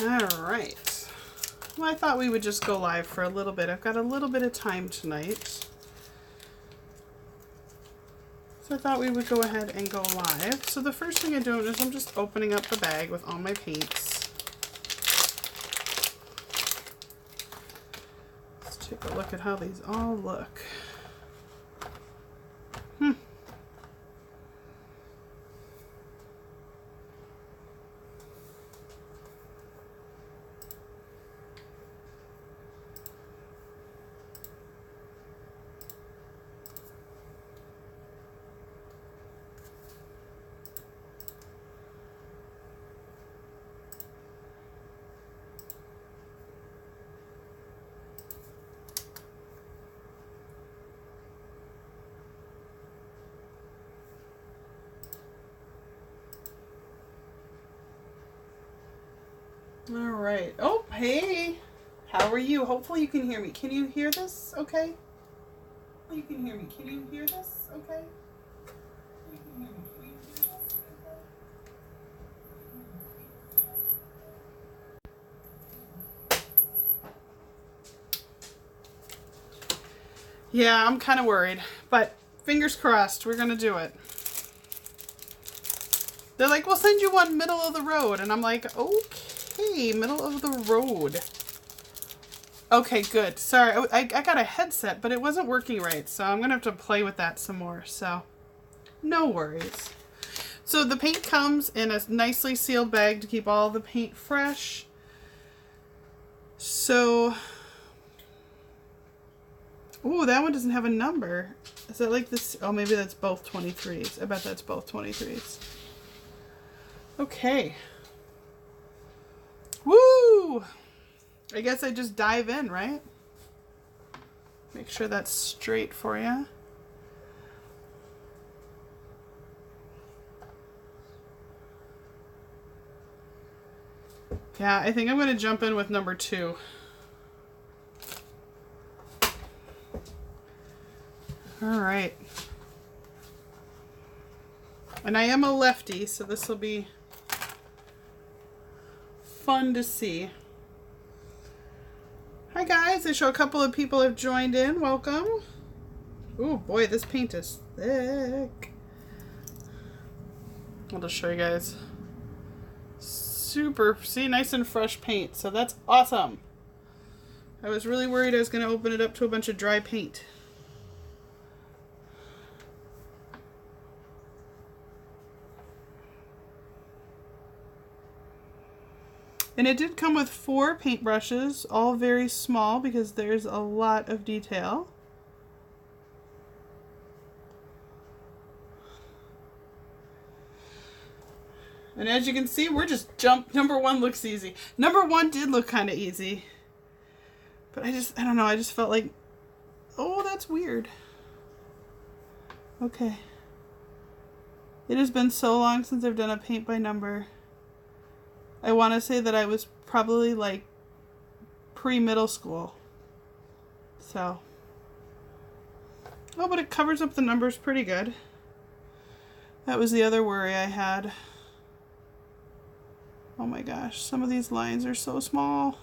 Alright. Well, I thought we would just go live for a little bit. I've got a little bit of time tonight. So I thought we would go ahead and go live. So the first thing I'm doing is I'm just opening up the bag with all my paints. Let's take a look at how these all look. All right. Oh, hey. How are you? Hopefully you can hear me. Can you hear this? Okay. You can hear me. Can you hear this? Okay. You can hear me. Can you hear this? Okay. Yeah, I'm kind of worried, but fingers crossed, we're going to do it. They're like, we'll send you one middle of the road. And I'm like, okay, middle of the road. Okay, good. Sorry, I got a headset, but it wasn't working right. So I'm going to have to play with that some more. So no worries. So the paint comes in a nicely sealed bag to keep all the paint fresh. So, oh, that one doesn't have a number. Is that like this? Oh, maybe that's both 23s. I bet that's both 23s. Okay. Woo! I guess I just dive in, right? Make sure that's straight for you. Yeah, I think I'm going to jump in with number 2. All right. And I am a lefty, so this will be fun to see. Hi guys, I show a couple of people have joined in. Welcome. Oh boy, this paint is thick. I'll just show you guys. Super, see, nice and fresh paint. So that's awesome. I was really worried I was going to open it up to a bunch of dry paint. And it did come with 4 paintbrushes, all very small because there's a lot of detail. And as you can see, we're just number 1 looks easy. Number 1 did look kind of easy. But I don't know, I just felt like, oh, that's weird. Okay. It has been so long since I've done a paint by number. I want to say that I was probably like pre-middle school. So. Oh, but it covers up the numbers pretty good. That was the other worry I had. Oh my gosh, some of these lines are so small.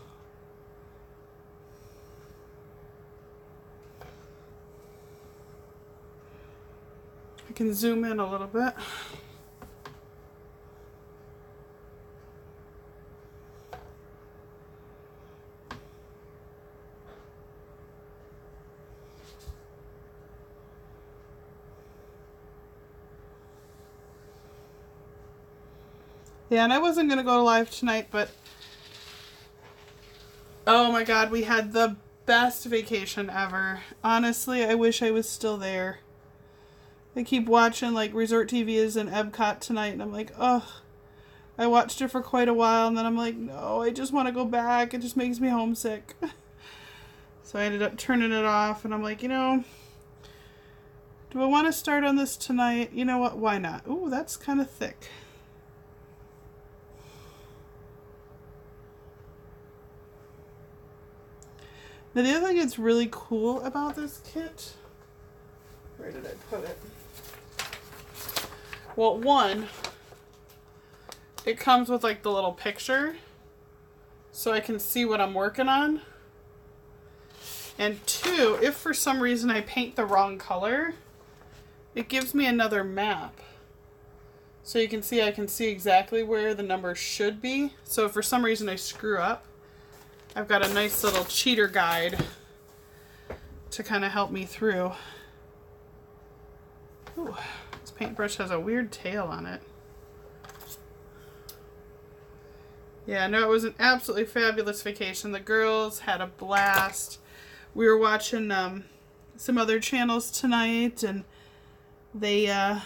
I can zoom in a little bit. Yeah, and I wasn't going to go live tonight, but oh my god, we had the best vacation ever. Honestly, I wish I was still there. I keep watching like Resort TV is in Epcot tonight, and I'm like, ugh. I watched it for quite a while, and then I'm like, no, I just want to go back. It just makes me homesick. So I ended up turning it off, and I'm like, you know, do I want to start on this tonight? You know what? Why not? Ooh, that's kind of thick. Now the other thing that's really cool about this kit, where did I put it? Well, one, it comes with like the little picture. so I can see what I'm working on. And 2, if for some reason I paint the wrong color, it gives me another map. So you can see, I can see exactly where the numbers should be. So if for some reason I screw up, I've got a nice little cheater guide to kind of help me through. Ooh, this paintbrush has a weird tail on it. Yeah, no, it was an absolutely fabulous vacation. The girls had a blast. We were watching some other channels tonight, and they are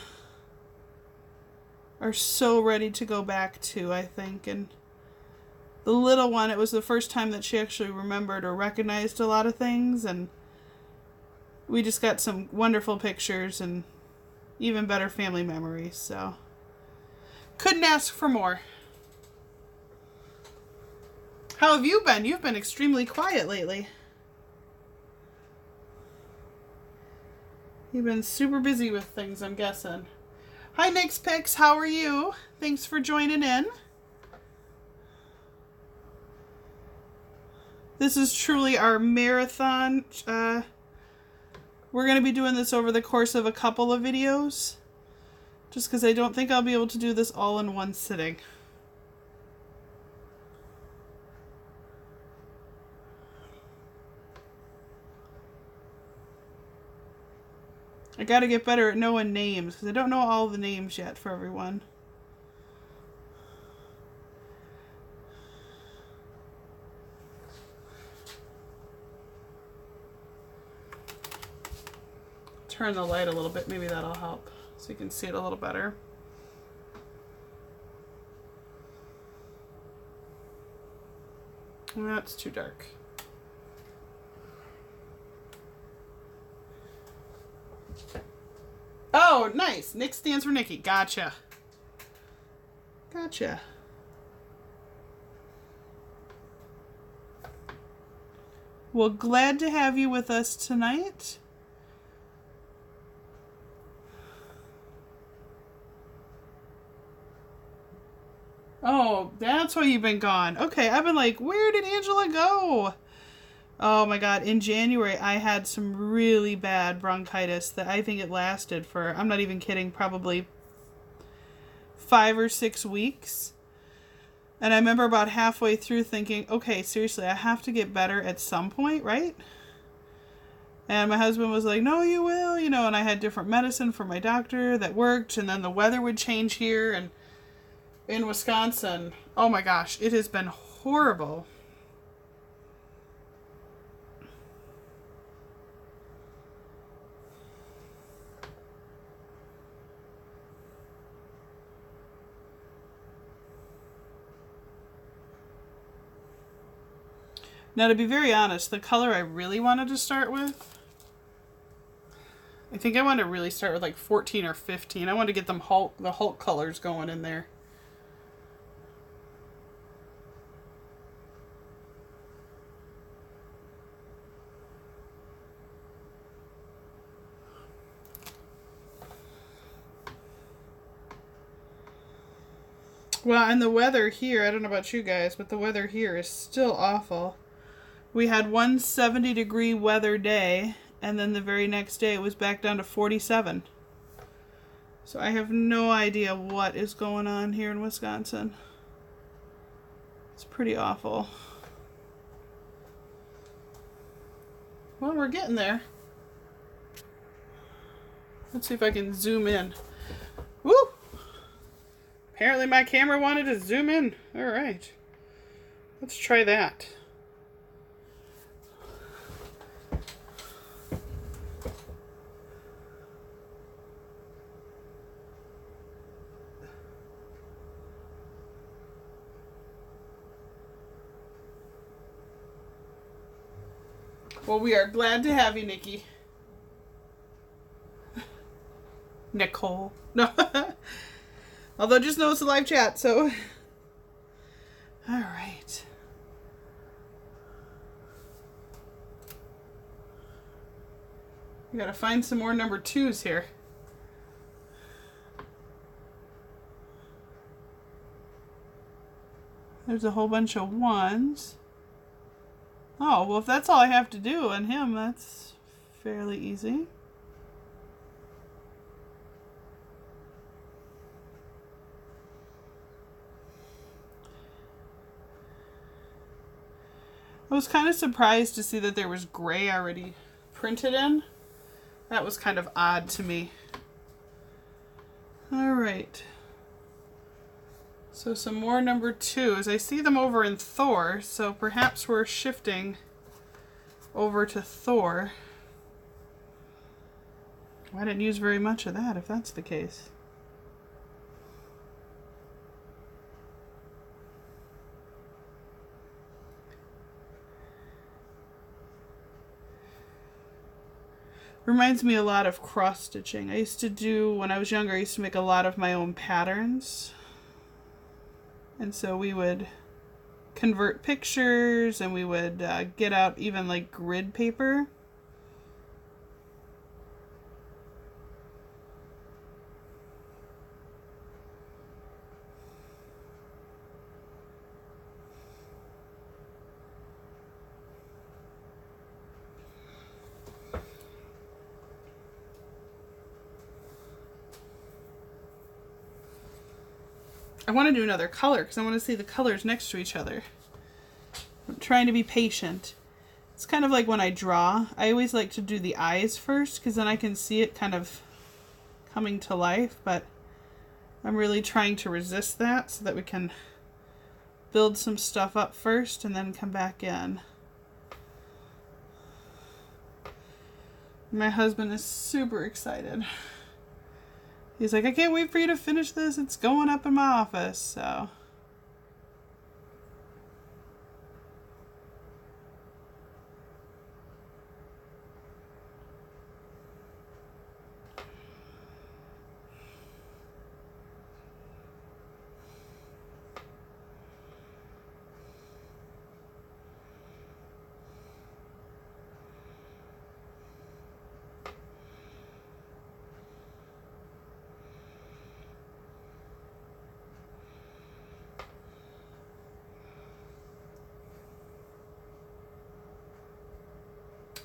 so ready to go back to, I think. And the little one, it was the first time that she actually remembered or recognized a lot of things, and we just got some wonderful pictures and even better family memories, so couldn't ask for more. How have you been? You've been extremely quiet lately. You've been super busy with things, I'm guessing. Hi, Nick's Picks. How are you? Thanks for joining in. This is truly our marathon. We're going to be doing this over the course of a couple of videos, just because I don't think I'll be able to do this all in one sitting. I gotta get better at knowing names, because I don't know all the names yet for everyone. Turn the light a little bit, maybe that'll help, so you can see it a little better. That's too dark. Oh, nice. Nick stands for Nikki. Gotcha. Gotcha. Well, glad to have you with us tonight. Oh, that's why you've been gone. Okay, I've been like, where did Angela go? Oh my god, in January I had some really bad bronchitis that I think it lasted for, I'm not even kidding, probably 5 or 6 weeks. And I remember about halfway through thinking, okay, seriously, I have to get better at some point, right? And my husband was like, no, you will, you know, and I had different medicine from my doctor that worked, and then the weather would change here and in Wisconsin. Oh my gosh, it has been horrible. Now, to be very honest, the color I really wanted to start with, I think I want to really start with like 14 or 15. I want to get them the Hulk colors going in there. Well, and the weather here, I don't know about you guys, but the weather here is still awful. We had one 70-degree weather day, and then the very next day it was back down to 47. So I have no idea what is going on here in Wisconsin. It's pretty awful. Well, we're getting there. Let's see if I can zoom in. Woo! Apparently my camera wanted to zoom in. All right. Let's try that. Well, we are glad to have you, Nikki. Nicole. No. Although just know it's a live chat, so. All right. We gotta find some more number 2s here. There's a whole bunch of ones. Oh, well, if that's all I have to do on him, that's fairly easy. I was kind of surprised to see that there was gray already printed in. That was kind of odd to me. All right. So some more number 2s. I see them over in Thor, so perhaps we're shifting over to Thor. I didn't use very much of that, if that's the case. Reminds me a lot of cross stitching. I used to do, when I was younger, I used to make a lot of my own patterns. And so we would convert pictures, and we would get out even like grid paper. I want to do another color because I want to see the colors next to each other. I'm trying to be patient. It's kind of like when I draw. I always like to do the eyes first because then I can see it kind of coming to life, but I'm really trying to resist that so that we can build some stuff up first and then come back in. My husband is super excited. He's like, I can't wait for you to finish this. It's going up in my office, so.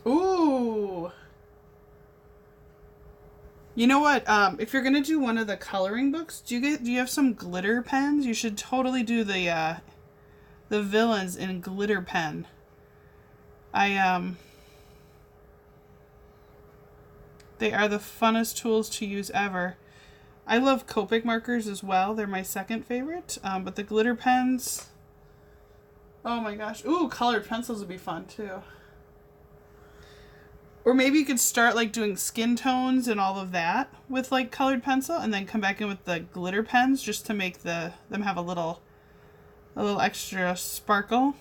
Ooh. You know what? If you're gonna do one of the coloring books, do you have some glitter pens? You should totally do the villains in glitter pen. They are the funnest tools to use ever. I love Copic markers as well. They're my second favorite. But the glitter pens, oh my gosh. Ooh, colored pencils would be fun too. Or maybe you could start like doing skin tones and all of that with like colored pencil and then come back in with the glitter pens just to make them have a little extra sparkle.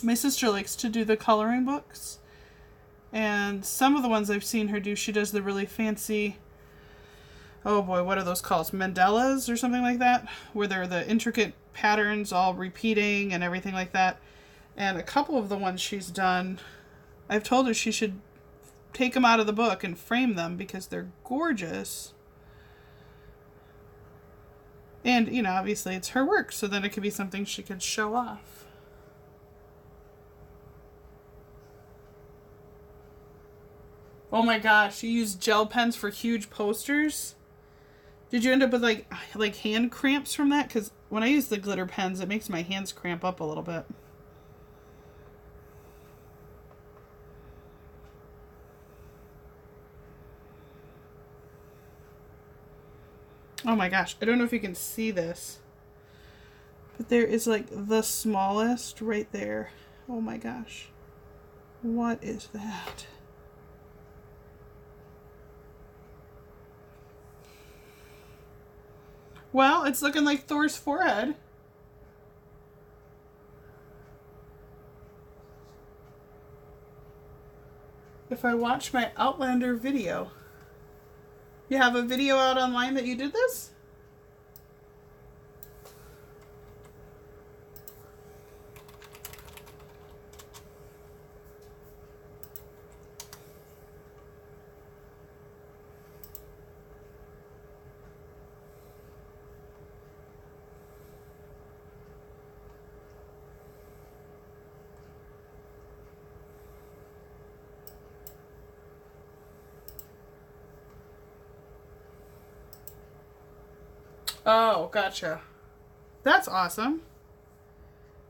My sister likes to do the coloring books. And some of the ones I've seen her do, she does the really fancy, oh boy, what are those called? Mandalas or something like that, where they're the intricate patterns all repeating and everything like that. And a couple of the ones she's done, I've told her she should take them out of the book and frame them because they're gorgeous. And, you know, obviously it's her work, so then it could be something she could show off. Oh my gosh, you used gel pens for huge posters? Did you end up with like hand cramps from that? Because when I use the glitter pens, it makes my hands cramp up a little bit. Oh my gosh, I don't know if you can see this, but there is like the smallest right there. Oh my gosh. What is that? Well, it's looking like Thor's forehead. If I watch my Outlander video. You have a video out online that you did this? Oh, gotcha. That's awesome.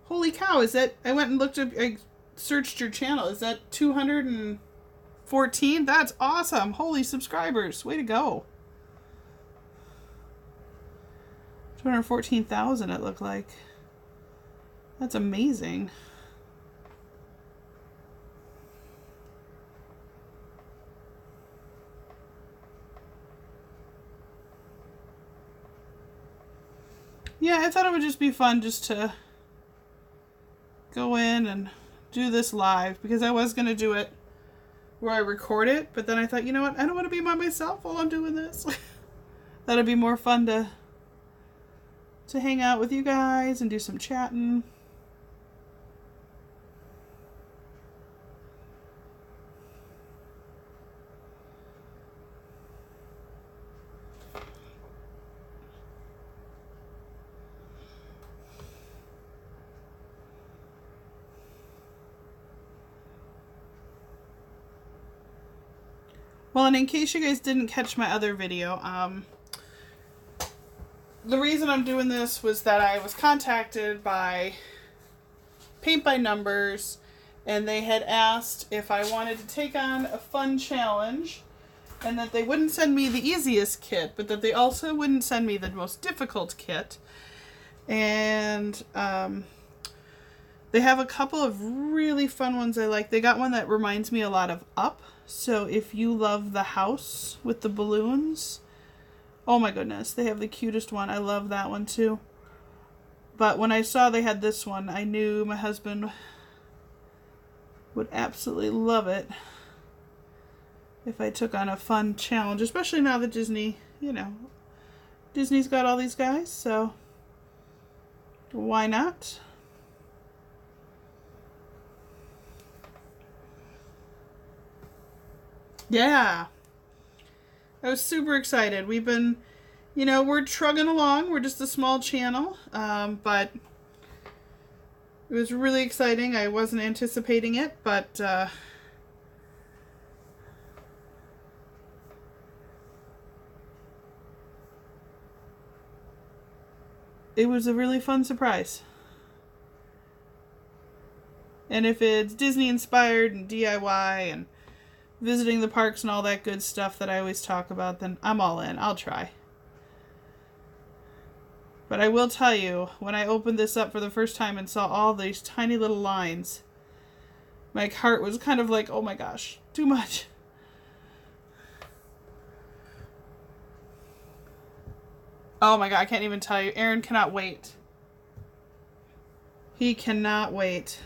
Holy cow, is that... I went and looked up... I searched your channel. Is that 214? That's awesome. Holy subscribers. Way to go. 214,000 it looked like. That's amazing. Yeah, I thought it would just be fun just to go in and do this live, because I was going to do it where I record it, but then I thought, you know what, I don't want to be by myself while I'm doing this. That'd be more fun to hang out with you guys and do some chatting. Well, and in case you guys didn't catch my other video, the reason I'm doing this was that I was contacted by Paint by Numbers, and they had asked if I wanted to take on a fun challenge, and that they wouldn't send me the easiest kit, but that they also wouldn't send me the most difficult kit. And they have a couple of really fun ones I like. They got one that reminds me a lot of Up. So if you love the house with the balloons, oh my goodness, they have the cutest one. I love that one too. But when I saw they had this one, I knew my husband would absolutely love it if I took on a fun challenge, especially now that Disney, you know, Disney's got all these guys, so why not? Yeah. I was super excited. We've been, you know, we're trugging along. We're just a small channel, but it was really exciting. I wasn't anticipating it, but it was a really fun surprise. And if it's Disney inspired and DIY and visiting the parks and all that good stuff that I always talk about, then I'm all in. I'll try. But I will tell you, when I opened this up for the first time and saw all these tiny little lines, my heart was kind of like, oh my gosh, too much. Oh my god, I can't even tell you. Aaron cannot wait. He cannot wait.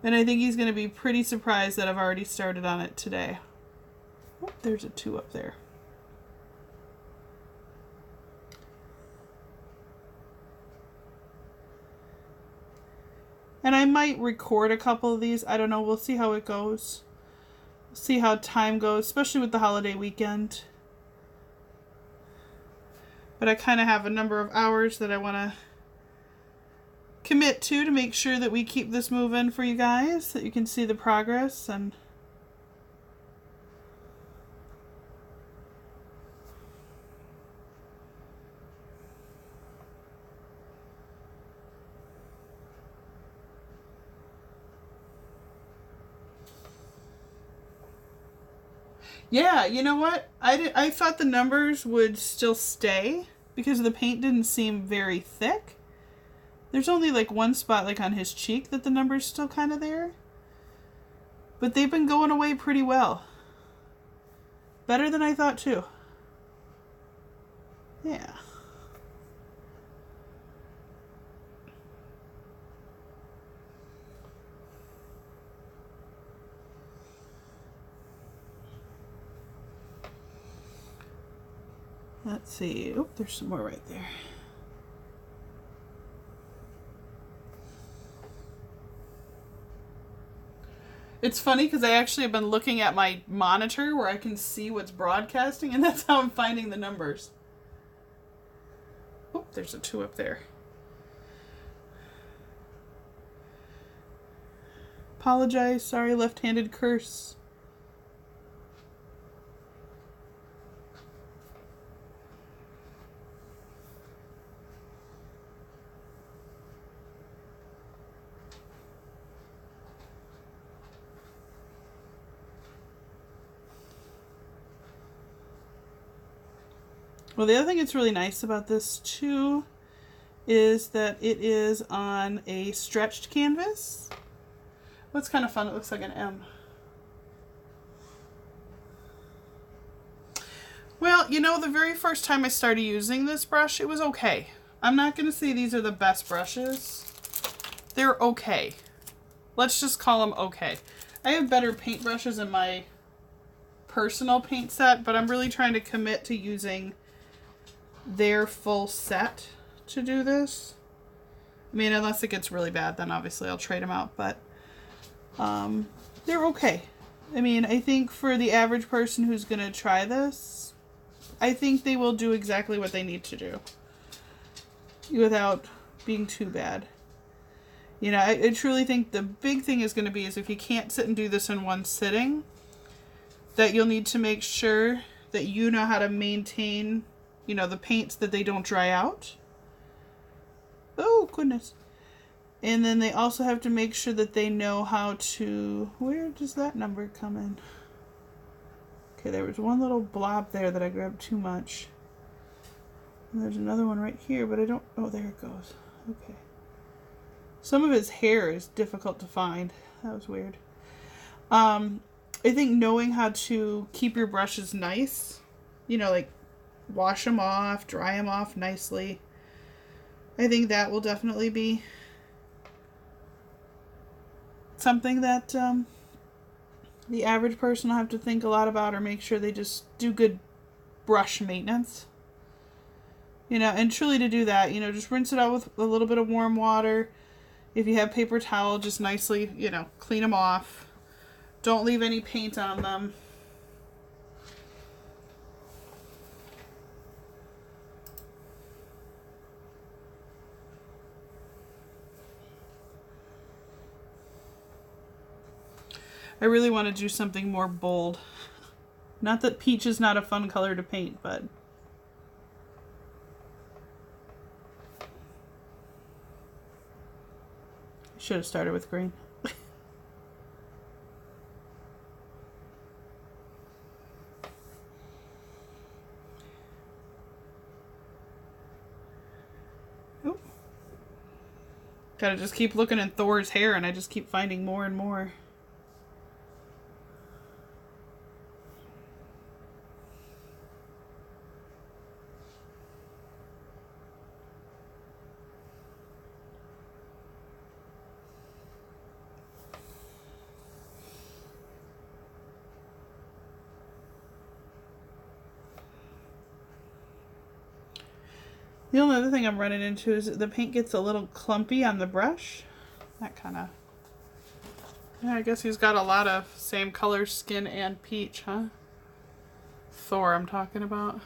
And I think he's going to be pretty surprised that I've already started on it today. Oh, there's a 2 up there. And I might record a couple of these. I don't know. We'll see how it goes. See how time goes, especially with the holiday weekend. But I kind of have a number of hours that I want to commit to make sure that we keep this moving for you guys, that you can see the progress. And yeah, you know what? I thought the numbers would still stay because the paint didn't seem very thick. There's only like one spot like on his cheek that the number's still kind of there. But they've been going away pretty well. Better than I thought too. Yeah. Let's see. Oh, there's some more right there. It's funny because I actually have been looking at my monitor where I can see what's broadcasting, and that's how I'm finding the numbers. Oh, there's a 2 up there. Apologize. Sorry, left-handed curse. Well, the other thing that's really nice about this too is that it is on a stretched canvas. What's kind of fun, it looks like an M. Well, you know, the very first time I started using this brush, it was okay. I'm not going to say these are the best brushes. They're okay. Let's just call them okay. I have better paint brushes in my personal paint set, but I'm really trying to commit to using their full set to do this. I mean, unless it gets really bad, then obviously I'll trade them out, but they're okay. I mean, I think for the average person who's going to try this, I think they will do exactly what they need to do without being too bad. You know, I truly think the big thing is going to be is if you can't sit and do this in one sitting, that you'll need to make sure that you know how to maintain, you know, the paints, that they don't dry out. Oh, goodness. And then they also have to make sure that they know how to... Where does that number come in? Okay, there was one little blob there that I grabbed too much. And there's another one right here, but I don't... Oh, there it goes. Okay. Some of his hair is difficult to find. That was weird. I think knowing how to keep your brushes nice, you know, like wash them off, dry them off nicely, I think that will definitely be something that the average person will have to think a lot about, or make sure they just do good brush maintenance. You know, and truly to do that, you know, just rinse it out with a little bit of warm water. If you have paper towel, just nicely, you know, clean them off. Don't leave any paint on them. I really want to do something more bold. Not that peach is not a fun color to paint, but... I should have started with green. Oh. Gotta just keep looking at Thor's hair, and I just keep finding more and more. The only other thing I'm running into is that the paint gets a little clumpy on the brush. That kind of... Yeah, I guess he's got a lot of same color skin and peach, huh? Thor I'm talking about.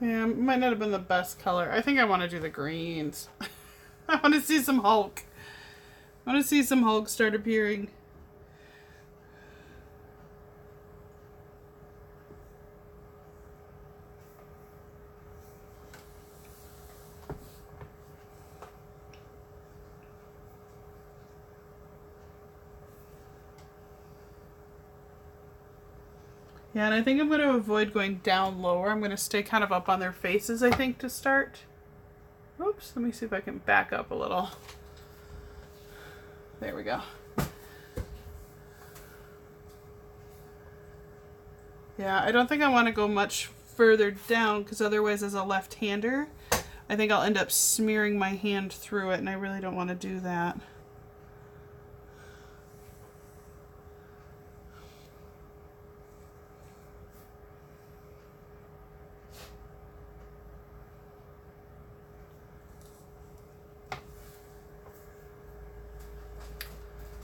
Yeah, it might not have been the best color. I think I want to do the greens. I want to see some Hulk. I want to see some Hulk start appearing. Yeah, and I think I'm going to avoid going down lower. I'm going to stay kind of up on their faces, I think, to start. Oops, let me see if I can back up a little. There we go. Yeah, I don't think I want to go much further down, because otherwise as a left-hander, I think I'll end up smearing my hand through it, and I really don't want to do that.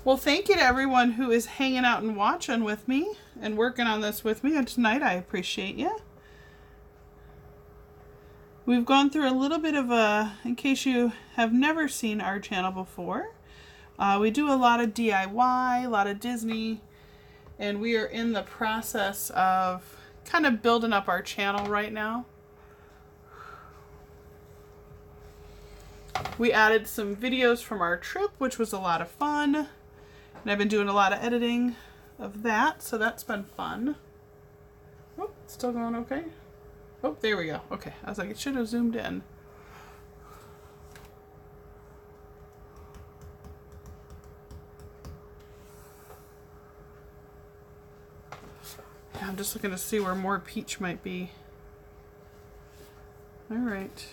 Well, thank you to everyone who is hanging out and watching with me and working on this with me tonight. I appreciate you. We've gone through a little bit of a, in case you have never seen our channel before, we do a lot of DIY, a lot of Disney, and we are in the process of kind of building up our channel right now. We added some videos from our trip, which was a lot of fun. And I've been doing a lot of editing of that, so that's been fun. Oh, still going okay? Oh, there we go. Okay, I was like, it should have zoomed in. I'm just looking to see where more peach might be. All right.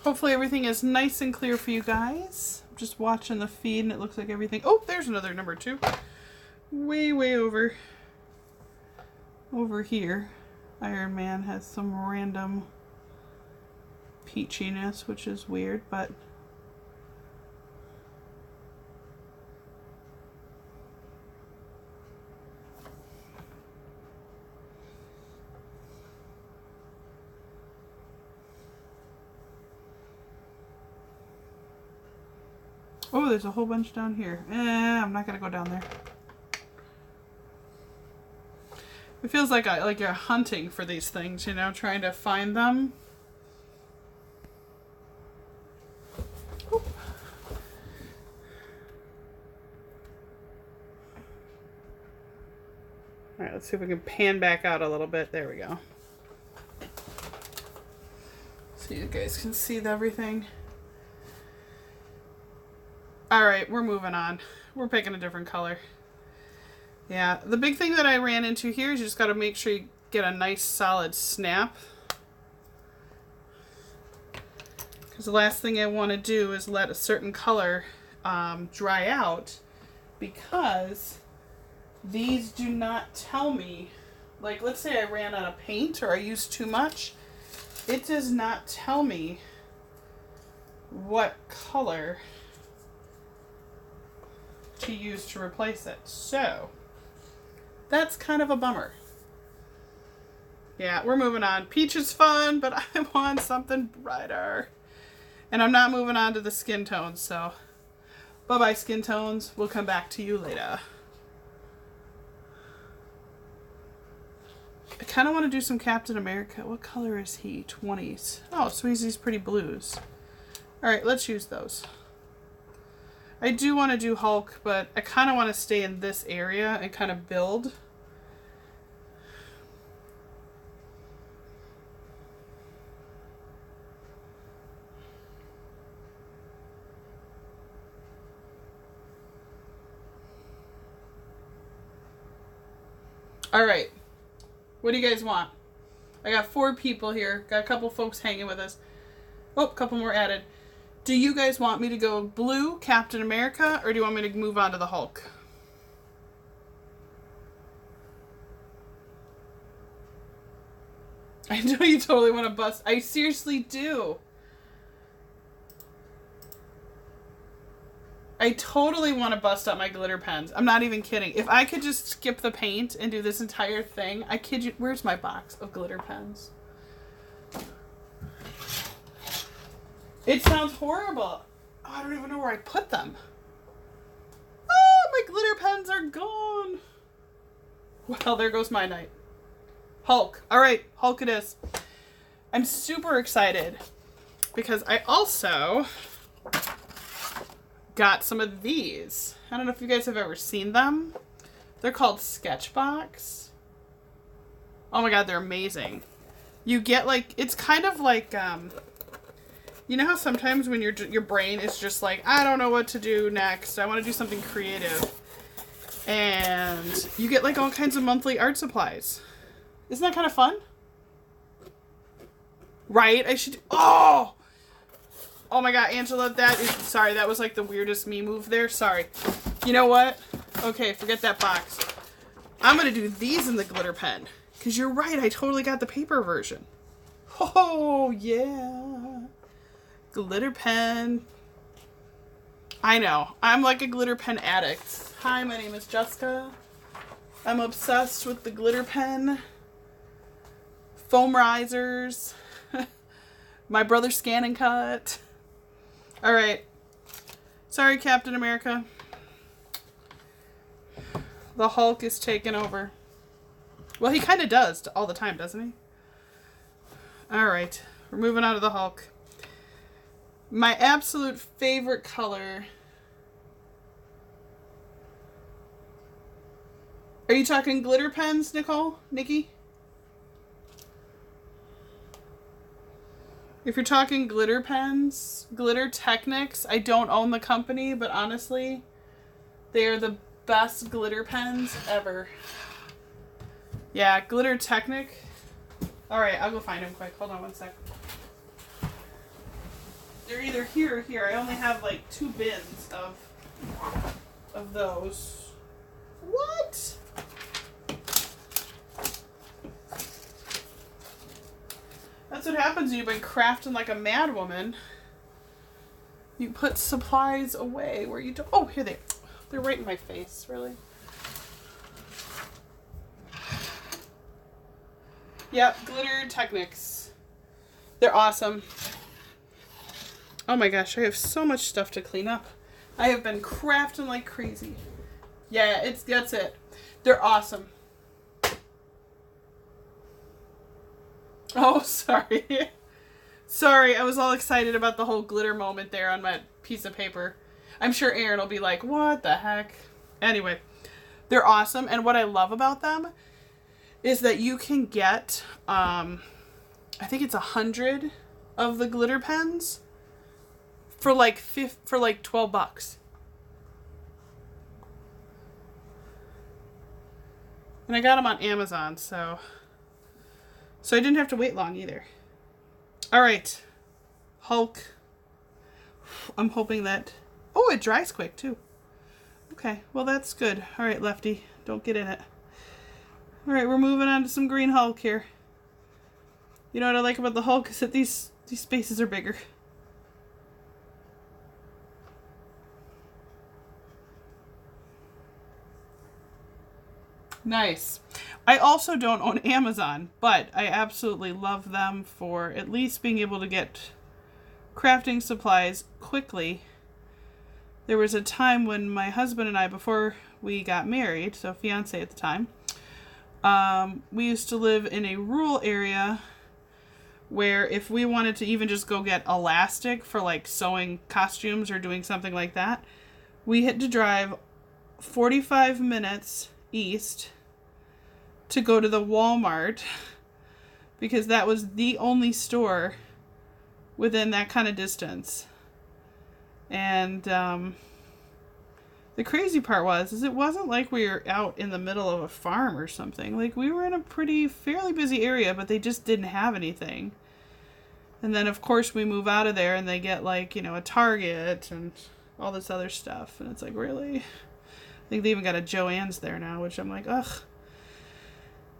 Hopefully everything is nice and clear for you guys. I'm just watching the feed and it looks like everything. Oh, there's another number 2. Way over here. IronMan has some random peachiness, which is weird, but oh, there's a whole bunch down here. I'm not gonna go down there. It feels like you're hunting for these things, you know, trying to find them. Oop. All right, let's see if we can pan back out a little bit. There we go. So you guys can see everything. All right, we're moving on. We're picking a different color. Yeah, the big thing that I ran into here is you just got to make sure you get a nice solid snap. Because the last thing I want to do is let a certain color dry out, because these do not tell me, like let's say I ran out of paint or I used too much, it does not tell me what color to use to replace it. So that's kind of a bummer. Yeah, we're moving on. Peach is fun, but I want something brighter. And I'm not moving on to the skin tones, so bye-bye skin tones. We'll come back to you later. I kind of want to do some Captain America. What color is he? 20s. Oh, so he's these pretty blues. All right, let's use those. I do want to do Hulk, but I kind of want to stay in this area and kind of build. All right. What do you guys want? I got 4 people here. Got a couple folks hanging with us. Oh, a couple more added. Do you guys want me to go blue, Captain America, or do you want me to move on to the Hulk? I know you totally want to bust. I seriously do. I totally want to bust up my glitter pens. I'm not even kidding. If I could just skip the paint and do this entire thing, I kid you. Where's my box of glitter pens? It sounds horrible. Oh, I don't even know where I put them. Oh, my glitter pens are gone. Well, there goes my night. Hulk. All right, Hulk it is. I'm super excited because I also got some of these. I don't know if you guys have ever seen them. They're called Sketchbox. Oh my god, they're amazing. You get like, it's kind of like, you know how sometimes when your brain is just like, I don't know what to do next. I want to do something creative. And you get like all kinds of monthly art supplies. Isn't that kind of fun? Right? I should, oh my god, Angela, sorry, that was like the weirdest me move there. Sorry. You know what? Okay, forget that box. I'm going to do these in the glitter pen. Because you're right, I totally got the paper version. Oh, yeah. Glitter pen. I know. I'm like a glitter pen addict. Hi, my name is Jessica. I'm obsessed with the glitter pen. Foam risers. My brother's Scan and Cut. All right. Sorry, Captain America. The Hulk is taking over. Well, he kind of does all the time, doesn't he? Alright, we're moving on to the Hulk. My absolute favorite color. Are you talking glitter pens, Nikki? If you're talking glitter pens, Glitter Technics, I don't own the company, but honestly, they are the best glitter pens ever. Yeah, Glitter Technic. Alright, I'll go find them quick. Hold on one sec. They're either here or here. I only have like 2 bins of those. What? That's what happens when you've been crafting like a mad woman. You put supplies away where you don't. Oh, here they are. They're right in my face, really. Yep, Glitter Technics. They're awesome. Oh my gosh, I have so much stuff to clean up. I have been crafting like crazy. Yeah, that's it. They're awesome. Oh, sorry. Sorry, I was all excited about the whole glitter moment there on my piece of paper. I'm sure Aaron will be like, what the heck? Anyway, they're awesome. And what I love about them is that you can get, I think it's 100 of the glitter pens for like $12. And I got them on Amazon, so I didn't have to wait long either. All right, Hulk. I'm hoping that, oh, it dries quick too. Okay, well that's good. All right, Lefty, don't get in it. All right, we're moving on to some green Hulk here. You know what I like about the Hulk is that these spaces are bigger. Nice. I also don't own Amazon, but I absolutely love them for at least being able to get crafting supplies quickly. There was a time when my husband and I, before we got married, so fiance at the time, we used to live in a rural area where if we wanted to even just go get elastic for like sewing costumes or doing something like that, we had to drive 45 minutes east to go to the Walmart because that was the only store within that kind of distance. And the crazy part is it wasn't like we were out in the middle of a farm or something. Like we were in a fairly busy area, but they just didn't have anything. And then of course we move out of there and they get like, you know, a Target and all this other stuff. And it's like, really? I think they even got a Joann's there now, which I'm like, ugh.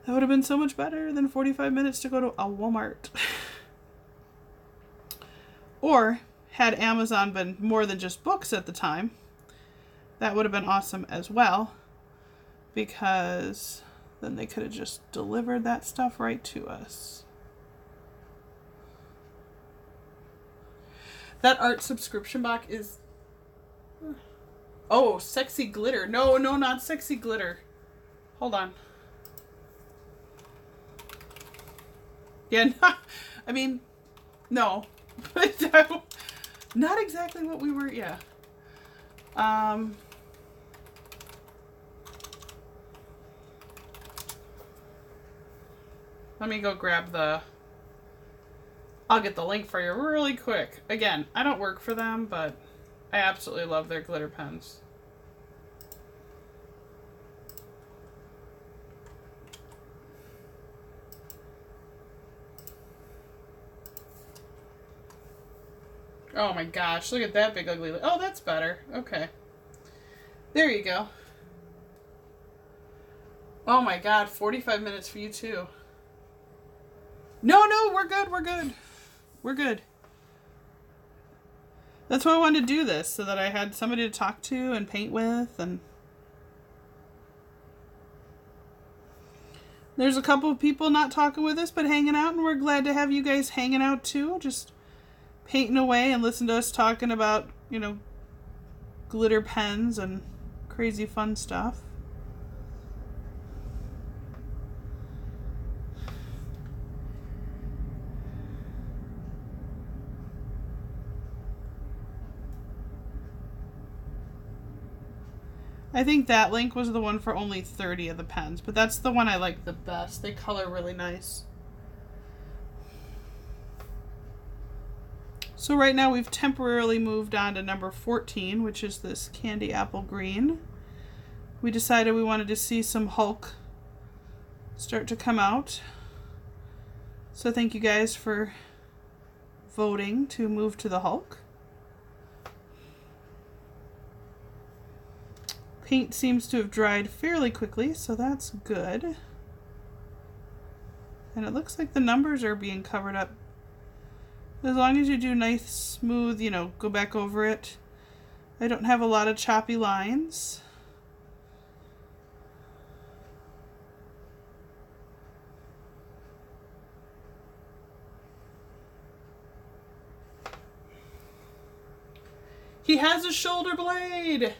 That would have been so much better than 45 minutes to go to a Walmart. Or, had Amazon been more than just books at the time, that would have been awesome as well. Because then they could have just delivered that stuff right to us. That art subscription box is... Oh, sexy glitter. No, not sexy glitter. Hold on. Yeah, I mean, no. Not exactly what we were, yeah. Let me go grab I'll get the link for you really quick. Again, I don't work for them, but I absolutely love their glitter pens. Oh my gosh, look at that big ugly... Oh, that's better. Okay. There you go. Oh my god, 45 minutes for you too. No, we're good, we're good. We're good. That's why I wanted to do this, so that I had somebody to talk to and paint with, and... There's a couple of people not talking with us, but hanging out, and we're glad to have you guys hanging out too. Just painting away and listen to us talking about, you know, glitter pens and crazy fun stuff. I think that link was the one for only 30 of the pens, but that's the one I like the best. They color really nice. So right now we've temporarily moved on to number 14, which is this candy apple green. We decided we wanted to see some Hulk start to come out. So thank you guys for voting to move to the Hulk. Paint seems to have dried fairly quickly, so that's good. And it looks like the numbers are being covered up. As long as you do nice, smooth, you know, go back over it. I don't have a lot of choppy lines. He has a shoulder blade!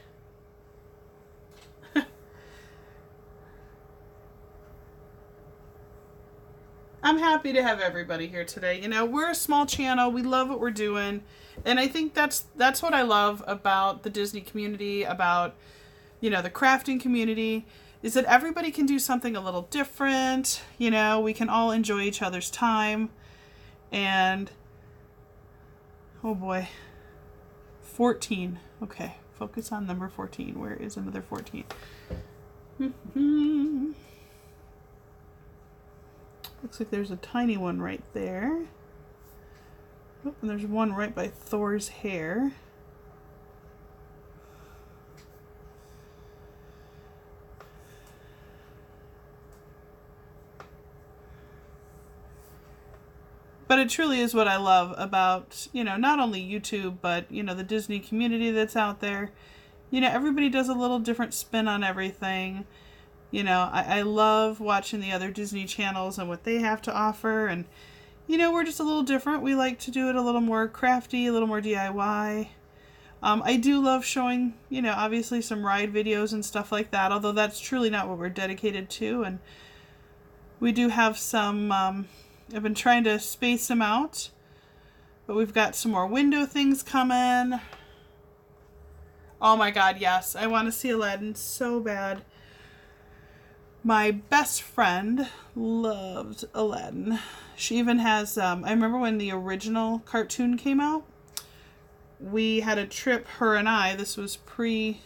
I'm happy to have everybody here today. You know, we're a small channel. We love what we're doing. And I think that's what I love about the Disney community, about, you know, the crafting community, is that everybody can do something a little different. You know, we can all enjoy each other's time. And, oh boy, 14. Okay, focus on number 14. Where is another 14? Looks like there's a tiny one right there. Oh, and there's one right by Thor's hair. But it truly is what I love about, you know, not only YouTube, but, you know, the Disney community that's out there. You know, everybody does a little different spin on everything. You know, I love watching the other Disney channels and what they have to offer. And, you know, we're just a little different. We like to do it a little more crafty, a little more DIY. I do love showing, you know, obviously some ride videos and stuff like that, although that's truly not what we're dedicated to. And we do have some, I've been trying to space them out, but we've got some more window things coming. Oh my God, yes. I want to see Aladdin so bad. My best friend loved Aladdin. She even has, I remember when the original cartoon came out, we had a trip, her and I, this was it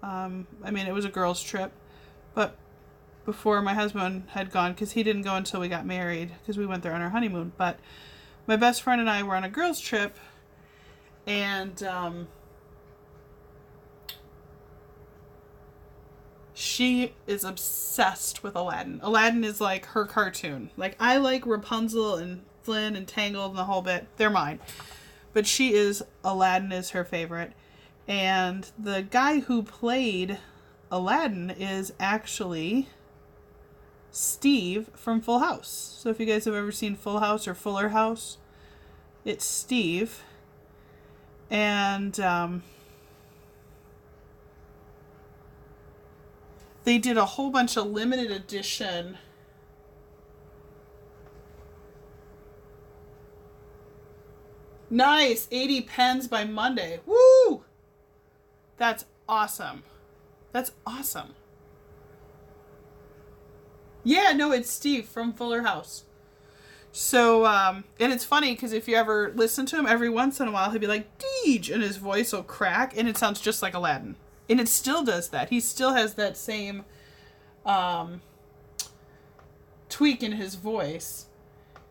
was a girls' trip, but before my husband had gone, because he didn't go until we got married, because we went there on our honeymoon. But my best friend and I were on a girls' trip, and she is obsessed with Aladdin. Aladdin is like her cartoon. Like, I like Rapunzel and Flynn and Tangled and the whole bit. They're mine. But Aladdin is her favorite. And the guy who played Aladdin is actually Steve from Full House. So if you guys have ever seen Full House or Fuller House, it's Steve. And they did a whole bunch of limited edition nice 80 pens by Monday. Woo! That's awesome. That's awesome. Yeah, no, it's Steve from Fuller House. So, and it's funny because if you ever listen to him, every once in a while he'll be like, Deej, and his voice will crack, and it sounds just like Aladdin. And it still does that. He still has that same tweak in his voice.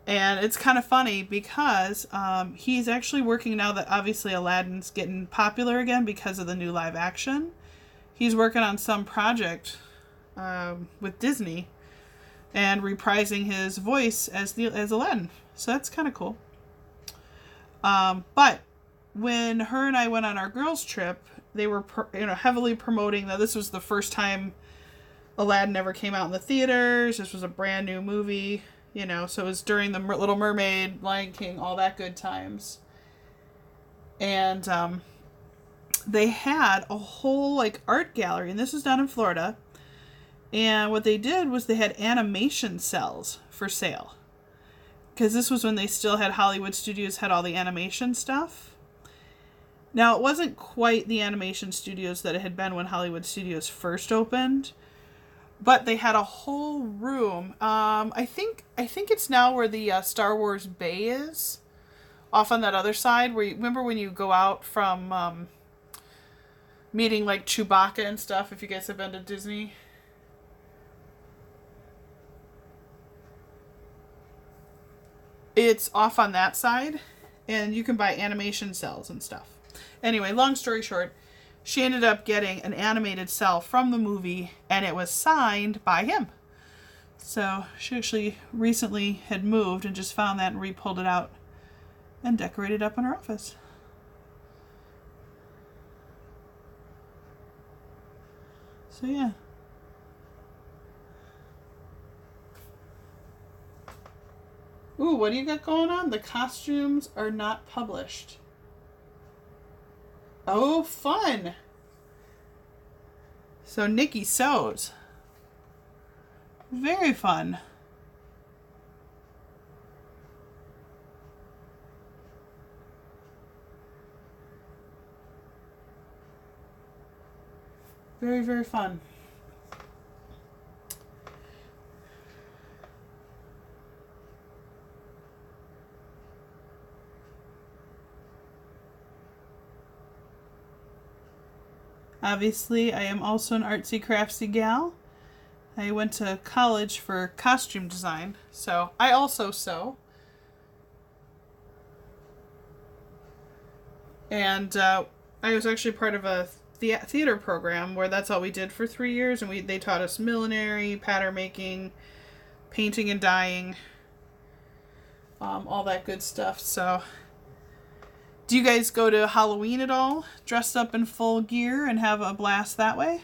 And it's kind of funny because he's actually working now that obviously Aladdin's getting popular again because of the new live action. He's working on some project with Disney and reprising his voice as Aladdin. So that's kind of cool. But when her and I went on our girls' trip, they were heavily promoting that this was the first time Aladdin ever came out in the theaters. This was a brand new movie, so it was during the Little Mermaid, Lion King, all that good times. And they had a whole like art gallery, and this was down in Florida. And what they did was they had animation cells for sale. Because this was when they still had Hollywood Studios had all the animation stuff. Now, it wasn't quite the animation studios that it had been when Hollywood Studios first opened. But they had a whole room. I think it's now where the Star Wars Bay is. Off on that other side. Where remember when you go out from meeting like Chewbacca and stuff, if you guys have been to Disney? It's off on that side, and you can buy animation cells and stuff. Anyway, long story short, she ended up getting an animated cell from the movie, and it was signed by him. So she actually recently had moved and just found that and re-pulled it out and decorated up in her office. So yeah. Ooh, what do you got going on? The costumes are not published. Oh, fun. So Nikki sews. Very fun. Very, very fun. Obviously, I am also an artsy craftsy gal. I went to college for costume design, so I also sew. And I was actually part of a theater program where that's all we did for 3 years, and they taught us millinery, pattern making, painting and dyeing, all that good stuff. So, do you guys go to Halloween at all, dressed up in full gear and have a blast that way?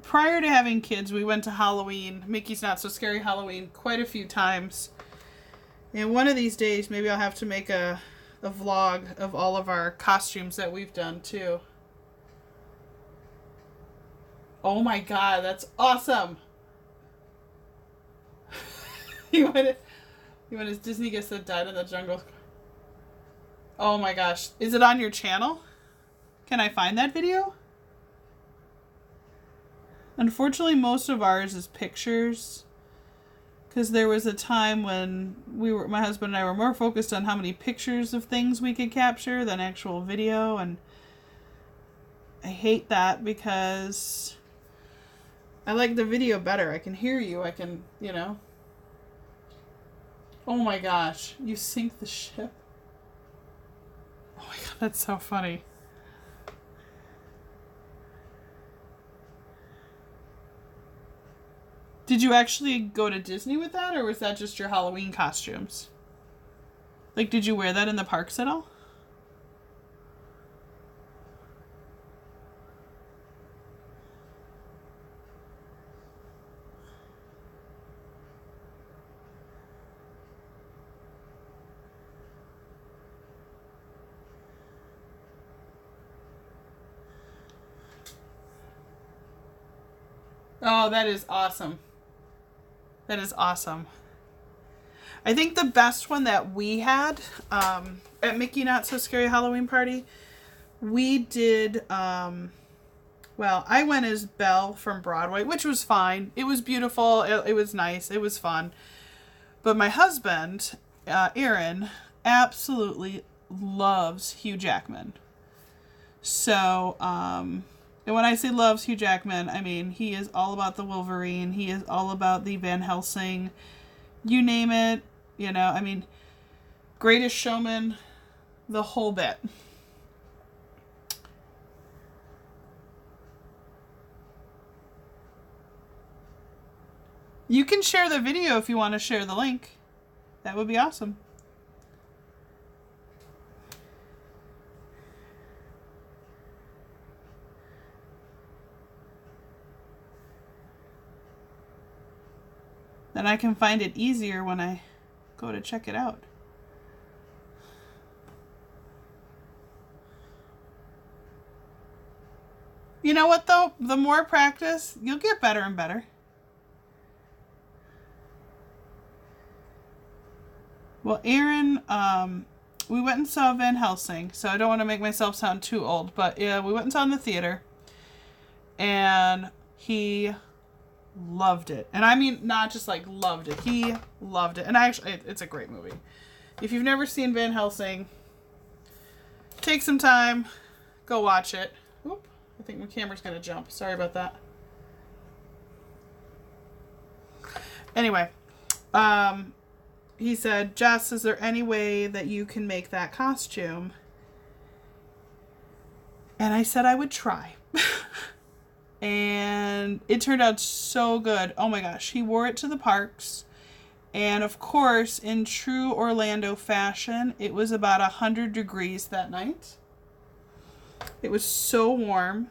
Prior to having kids, we went to Halloween, Mickey's Not So Scary Halloween, quite a few times. And one of these days, maybe I'll have to make a vlog of all of our costumes that we've done, too. Oh my god, that's awesome! You want his Disney Gifts That Died in the Jungle. Oh my gosh. Is it on your channel? Can I find that video? Unfortunately, most of ours is pictures. Because there was a time when my husband and I were more focused on how many pictures of things we could capture than actual video. And I hate that because I like the video better. I can hear you. I can, Oh my gosh. You sink the ship. Oh my god, that's so funny. Did you actually go to Disney with that, or was that just your Halloween costumes? Like, did you wear that in the parks at all? Oh, that is awesome. That is awesome. I think the best one that we had at Mickey Not So Scary Halloween Party, we did, well, I went as Belle from Broadway, which was fine. It was beautiful. It was nice. It was fun. But my husband, Aaron, absolutely loves Hugh Jackman. So, and when I say loves Hugh Jackman, I mean he is all about the Wolverine. He is all about the Van Helsing. You name it. I mean, Greatest Showman, the whole bit. You can share the video if you want to share the link. That would be awesome. Then I can find it easier when I go to check it out. You know what though? The more practice, you'll get better and better. Well, Aaron, we went and saw Van Helsing, so I don't want to make myself sound too old, but yeah, we went and saw it in the theater, and he loved it. And I mean, not just like loved it, he loved it. And it's a great movie. If you've never seen Van Helsing, take some time, go watch it. Oop, I think my camera's gonna jump. Sorry about that. Anyway, he said, Jess, is there any way that you can make that costume? And I said I would try. And it turned out so good. Oh my gosh. He wore it to the parks. And of course, in true Orlando fashion, it was about 100 degrees that night. It was so warm.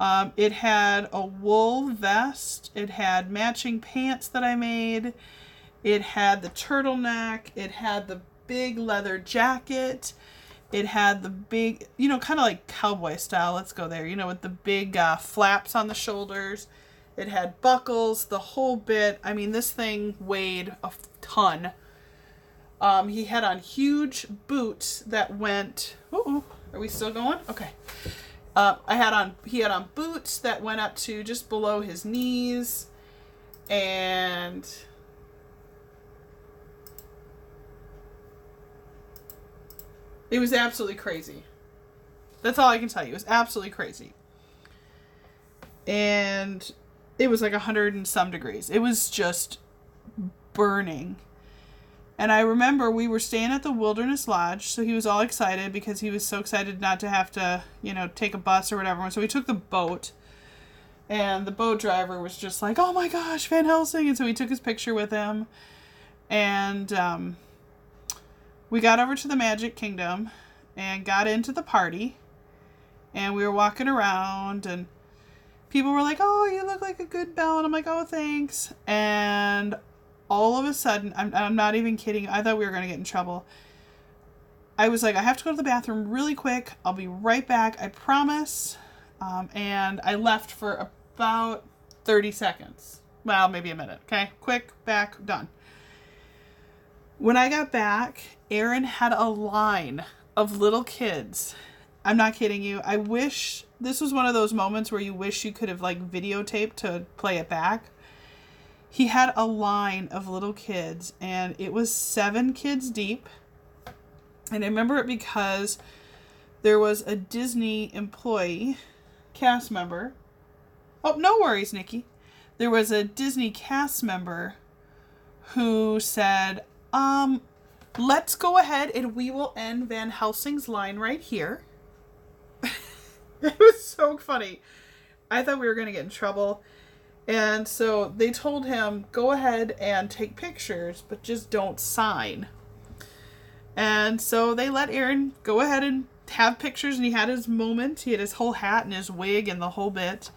It had a wool vest. It had matching pants that I made. It had the turtleneck. It had the big leather jacket. It had the big, kind of like cowboy style. Let's go there. With the big flaps on the shoulders. It had buckles, the whole bit. I mean, this thing weighed a ton. He had on huge boots that went... Ooh, are we still going? Okay. He had on boots that went up to just below his knees. And... it was absolutely crazy. That's all I can tell you. It was absolutely crazy. And it was like 100 and some degrees. It was just burning. And I remember we were staying at the Wilderness Lodge, so he was all excited because he was so excited not to have to, take a bus or whatever. So we took the boat. And the boat driver was just like, oh my gosh, Van Helsing. And so we took his picture with him. And we got over to the Magic Kingdom and got into the party. And we were walking around and people were like, oh, you look like a good Belle. And I'm like, oh, thanks. And all of a sudden, I'm not even kidding. I thought we were going to get in trouble. I was like, I have to go to the bathroom really quick. I'll be right back. I promise. And I left for about 30 seconds. Well, maybe a minute. Okay. Quick, back, done. When I got back, Aaron had a line of little kids. I'm not kidding you. I wish this was one of those moments where you wish you could have videotaped to play it back. He had a line of little kids and it was 7 kids deep. And I remember it because there was a Disney employee, cast member. Oh, no worries, Nikki. There was a Disney cast member who said, let's go ahead and we will end Van Helsing's line right here. It was so funny. I thought we were going to get in trouble. And so they told him, go ahead and take pictures, but just don't sign. And so they let Aaron go ahead and have pictures, and he had his moment. He had his whole hat and his wig and the whole bit.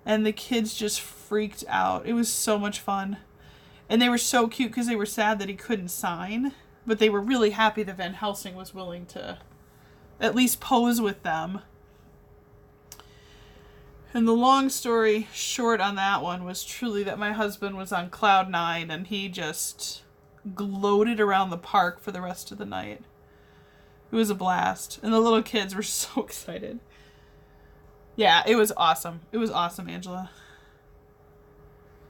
And the kids just freaked out. It was so much fun. And they were so cute because they were sad that he couldn't sign. But they were really happy that Van Helsing was willing to at least pose with them. And the long story short on that one was truly that my husband was on cloud 9 and he just gloated around the park for the rest of the night. It was a blast. And the little kids were so excited. Yeah, it was awesome. It was awesome, Angela.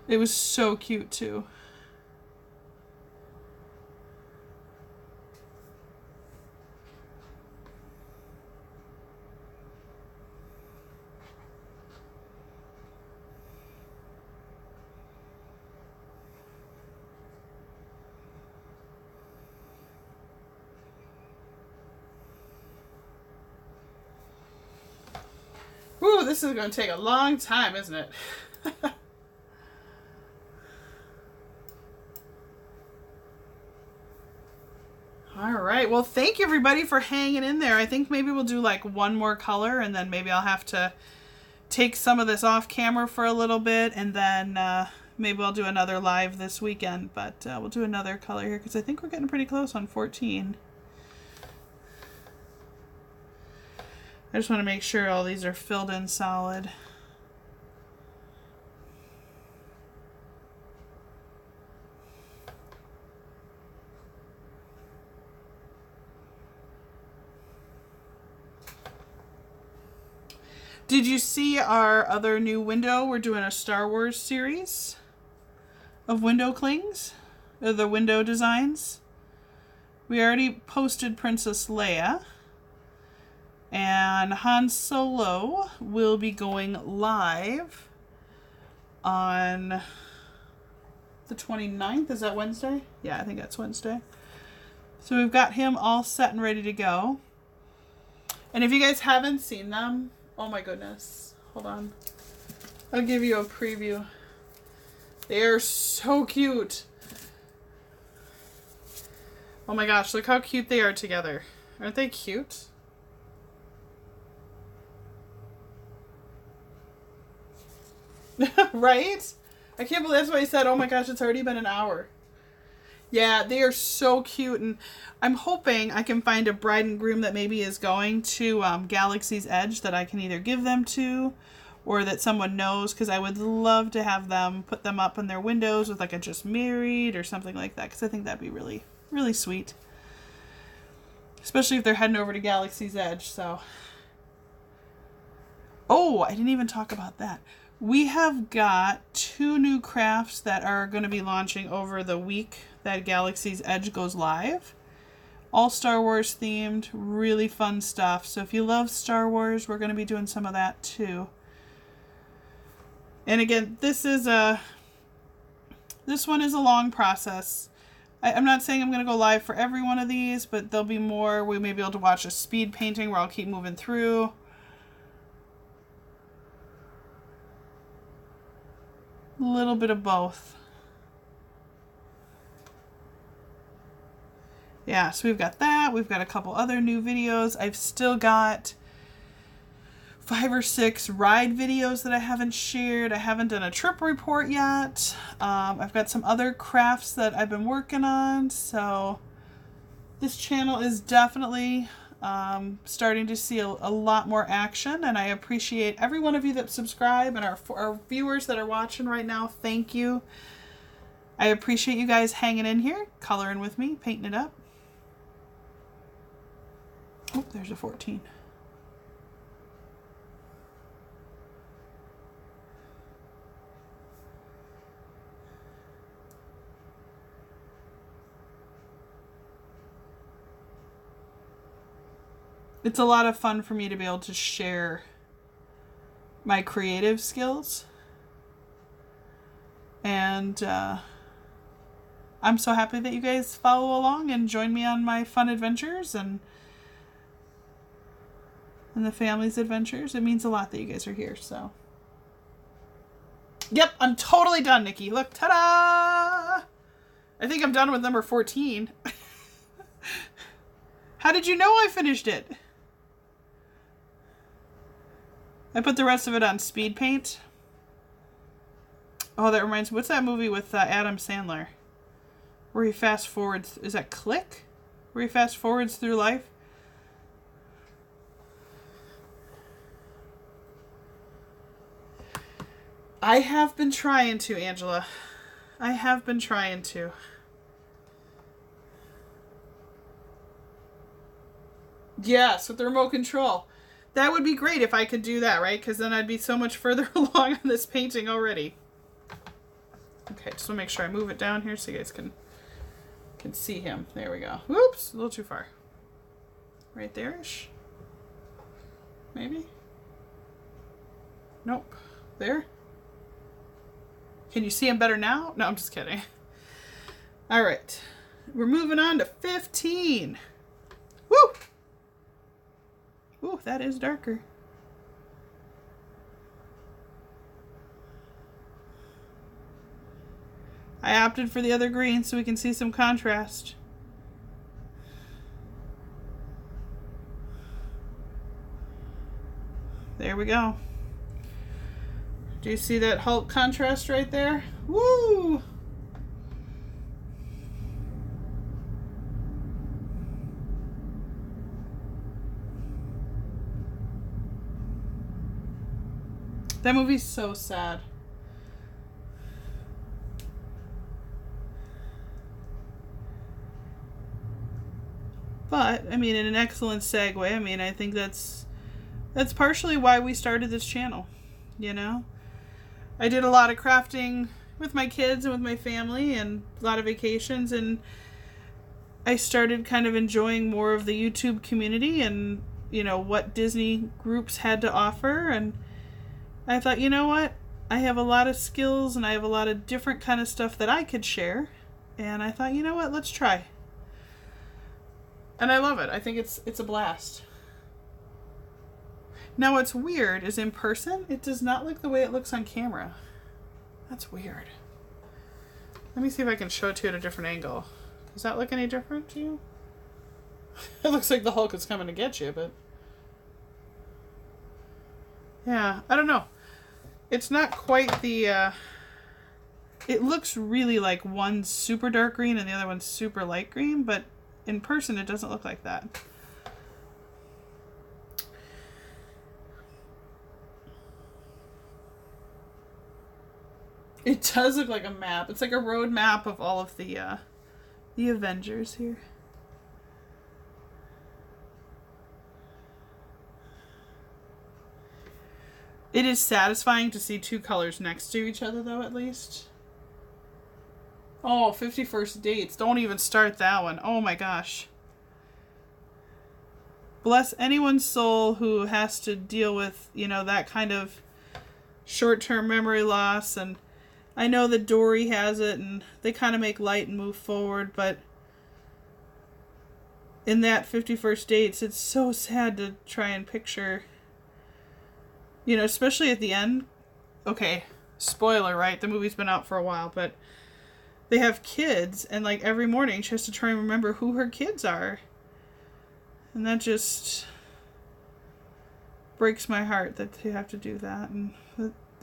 It was so cute too. Ooh, this is going to take a long time, isn't it? well, thank you everybody for hanging in there. I think maybe we'll do like one more color, and then maybe I'll have to take some of this off camera for a little bit, and then maybe I'll do another live this weekend. But we'll do another color here because I think we're getting pretty close on 14. I just want to make sure all these are filled in solid. Did you see our other new window? We're doing a Star Wars series of window clings, or the window designs. We already posted Princess Leia. And Han Solo will be going live on the 29th. Is that Wednesday? Yeah, I think that's Wednesday. So we've got him all set and ready to go. And if you guys haven't seen them, oh my goodness. Hold on. I'll give you a preview. They are so cute. Oh my gosh, look how cute they are together. Aren't they cute? Right? I can't believe that's why I said, oh my gosh, it's already been an hour. Yeah, they are so cute, and I'm hoping I can find a bride and groom that maybe is going to Galaxy's Edge that I can either give them to, or that someone knows, because I would love to have them put them up in their windows with like a just married or something like that, because I think that'd be really, really sweet. Especially if they're heading over to Galaxy's Edge, so. Oh, I didn't even talk about that. We have got 2 new crafts that are going to be launching over the week that Galaxy's Edge goes live. All Star Wars themed, really fun stuff. So if you love Star Wars, we're going to be doing some of that too. And again, this one is a long process. I'm not saying I'm going to go live for every one of these, but there'll be more. We may be able to watch a speed painting where I'll keep moving through. A little bit of both. Yeah, so we've got that. We've got a couple other new videos. I've still got 5 or 6 ride videos that I haven't shared. I haven't done a trip report yet. I've got some other crafts that I've been working on. So this channel is definitely starting to see a lot more action, and I appreciate every one of you that subscribe, and our viewers that are watching right now. Thank you. I appreciate you guys hanging in here, coloring with me, painting it up. Oh, there's a 14. It's a lot of fun for me to be able to share my creative skills. And I'm so happy that you guys follow along and join me on my fun adventures and the family's adventures. It means a lot that you guys are here, so. Yep, I'm totally done, Nikki. Look, ta-da! I think I'm done with number 14. How did you know I finished it? I put the rest of it on speed paint. Oh, that reminds me. What's that movie with Adam Sandler? Where he fast forwards. Is that Click? Where he fast forwards through life? I have been trying to, Angela. I have been trying to. Yes, with the remote control. That would be great if I could do that, right? Because then I'd be so much further along on this painting already. Okay, just want to make sure I move it down here so you guys can see him. There we go. Whoops, a little too far. Right there-ish. Maybe? Nope. There? Can you see him better now? No, I'm just kidding. All right. We're moving on to 15. Woo! Ooh, that is darker. I opted for the other green so we can see some contrast. There we go. Do you see that Hulk contrast right there? Woo! That movie's so sad. But, I mean, in an excellent segue, I mean, I think that's partially why we started this channel, you know? I did a lot of crafting with my kids and with my family and a lot of vacations, and I started kind of enjoying more of the YouTube community and, you know, what Disney groups had to offer, and I thought, you know what? I have a lot of skills and I have a lot of different kind of stuff that I could share, and I thought, you know what? Let's try. And I love it. I think it's a blast. Now what's weird is in person, it does not look the way it looks on camera. That's weird. Let me see if I can show it to you at a different angle. Does that look any different to you? It looks like the Hulk is coming to get you, but... yeah, I don't know. It's not quite the... It looks really like one's super dark green and the other one's super light green, but in person it doesn't look like that. It does look like a map. It's like a road map of all of the Avengers here. It is satisfying to see two colors next to each other, though, at least. Oh, 51st Dates. Don't even start that one. Oh my gosh. Bless anyone's soul who has to deal with, you know, that kind of short-term memory loss. And I know that Dory has it, and they kind of make light and move forward, but in that 51st Dates, it's so sad to try and picture, you know, especially at the end. Okay, spoiler, right? The movie's been out for a while, but they have kids, and like every morning she has to try and remember who her kids are. And that just breaks my heart that you have to do that. And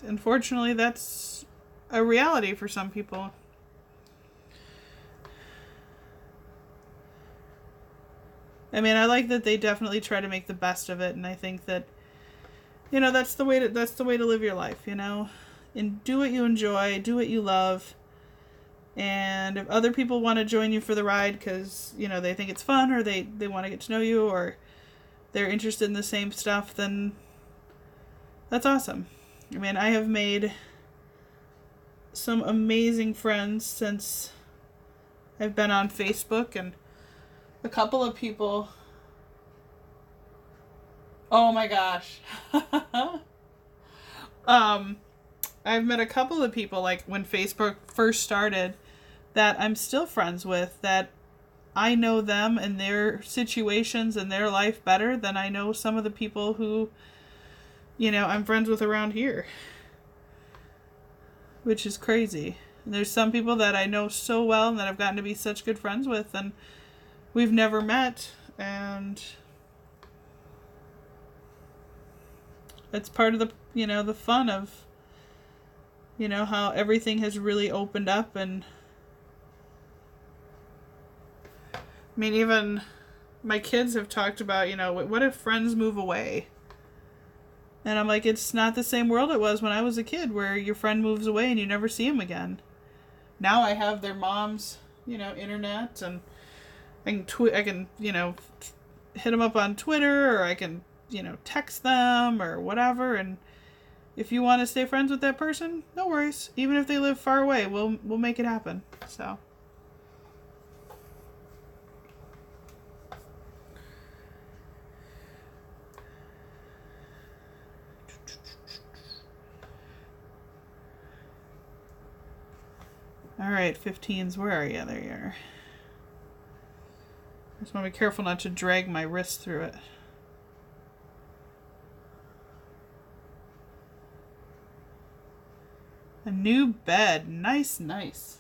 unfortunately, that's a reality for some people. I mean, I like that they definitely try to make the best of it, and I think that, you know, that's the way to live your life, you know? And do what you enjoy, do what you love. And if other people want to join you for the ride because, you know, they think it's fun, or they want to get to know you, or they're interested in the same stuff, then that's awesome. I mean, I have made some amazing friends since I've been on Facebook, and a couple of people... oh my gosh. I've met a couple of people, like when Facebook first started, that I'm still friends with, that I know them and their situations and their life better than I know some of the people who, you know, I'm friends with around here. Which is crazy. And there's some people that I know so well and that I've gotten to be such good friends with, and we've never met, and it's part of the, you know, the fun of, you know, how everything has really opened up. And I mean, even my kids have talked about, you know, what if friends move away? And I'm like, it's not the same world it was when I was a kid, where your friend moves away and you never see him again. Now I have their mom's, you know, internet, and I can, you know, hit them up on Twitter, or I can, you know, text them or whatever. And if you want to stay friends with that person, no worries. Even if they live far away, we'll make it happen. So. All right, 15s, where are you? There you are. I just want to be careful not to drag my wrist through it. A new bed. Nice, nice.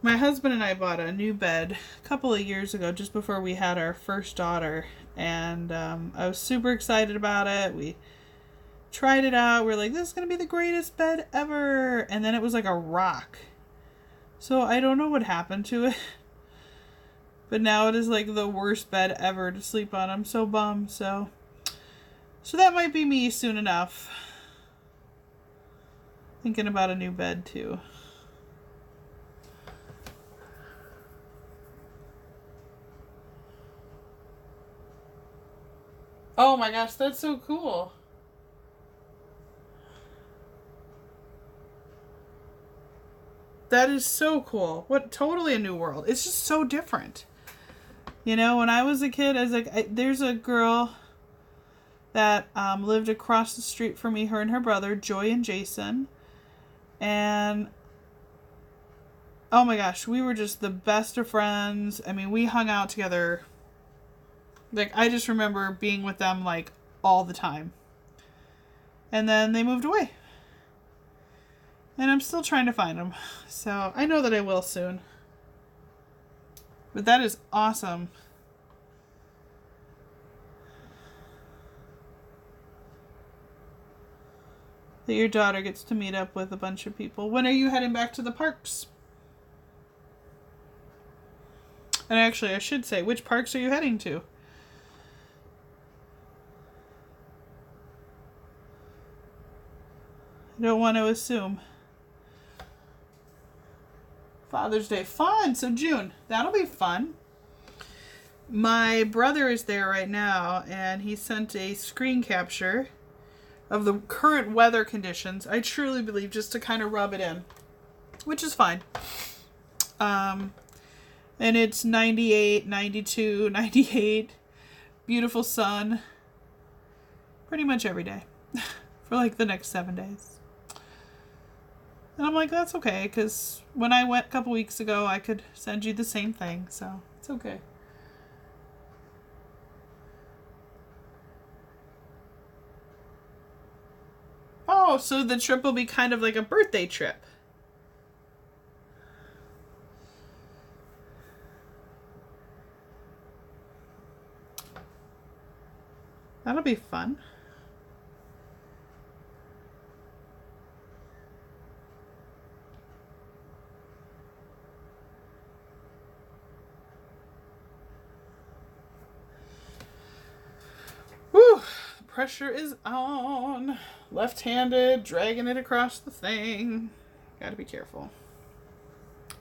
My husband and I bought a new bed a couple of years ago, just before we had our first daughter. And I was super excited about it. We tried it out. We're like, this is going to be the greatest bed ever. And then it was like a rock. So I don't know what happened to it. But now it is like the worst bed ever to sleep on. I'm so bummed. So that might be me soon enough. Thinking about a new bed too. Oh my gosh, that's so cool. That is so cool. What, totally a new world. It's just so different. You know, when I was a kid, I was like, there's a girl that lived across the street from me, her and her brother, Joy and Jason. And oh my gosh, we were just the best of friends. I mean, we hung out together. Like, I just remember being with them, like, all the time. And then they moved away. And I'm still trying to find them. So, I know that I will soon. But that is awesome. That your daughter gets to meet up with a bunch of people. When are you heading back to the parks? And actually, I should say, which parks are you heading to? I don't want to assume. Father's Day. Fun. So June. That'll be fun. My brother is there right now, and he sent a screen capture of the current weather conditions. I truly believe just to kind of rub it in, which is fine. And it's 98, 92, 98. Beautiful sun. Pretty much every day. For like the next 7 days. And I'm like, that's okay, because when I went a couple weeks ago, I could send you the same thing, so it's okay. Oh, so the trip will be kind of like a birthday trip. That'll be fun. Whew, the pressure is on. Left-handed, dragging it across the thing. Gotta be careful.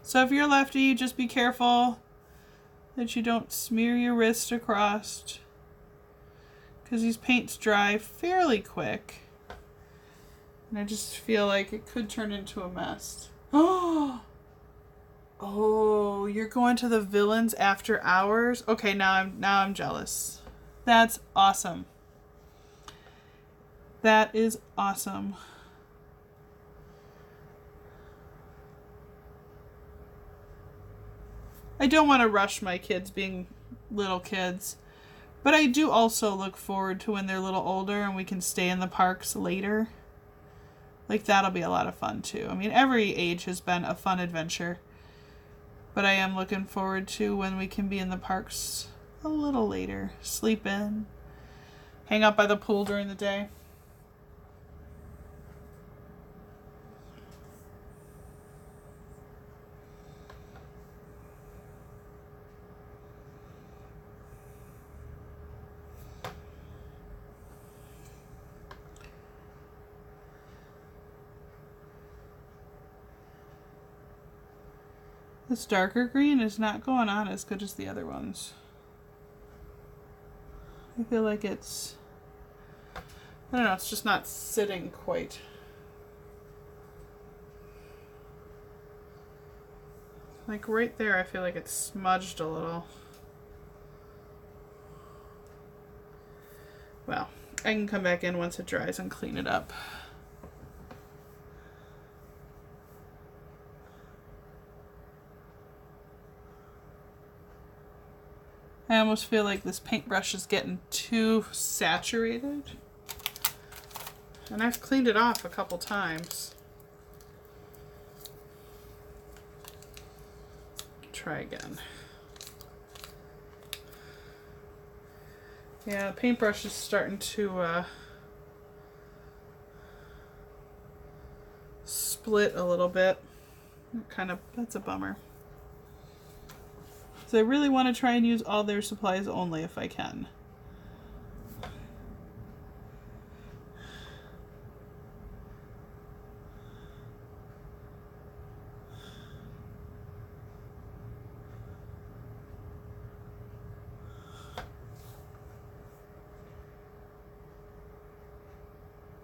So if you're lefty, just be careful that you don't smear your wrist across, because these paints dry fairly quick. And I just feel like it could turn into a mess. Oh, you're going to the Villains After Hours? Okay, now I'm jealous. That's awesome. That is awesome. I don't want to rush my kids being little kids, but I do also look forward to when they're a little older and we can stay in the parks later. Like, that'll be a lot of fun too. I mean, every age has been a fun adventure, but I am looking forward to when we can be in the parks a little later. Sleep in, hang out by the pool during the day. This darker green is not going on as good as the other ones. I feel like it's, I don't know, it's just not sitting quite. Like right there, I feel like it's smudged a little. Well, I can come back in once it dries and clean it up. I almost feel like this paintbrush is getting too saturated. And I've cleaned it off a couple times. try again. Yeah, the paintbrush is starting to split a little bit. That's a bummer. So I really want to try and use all their supplies only if I can.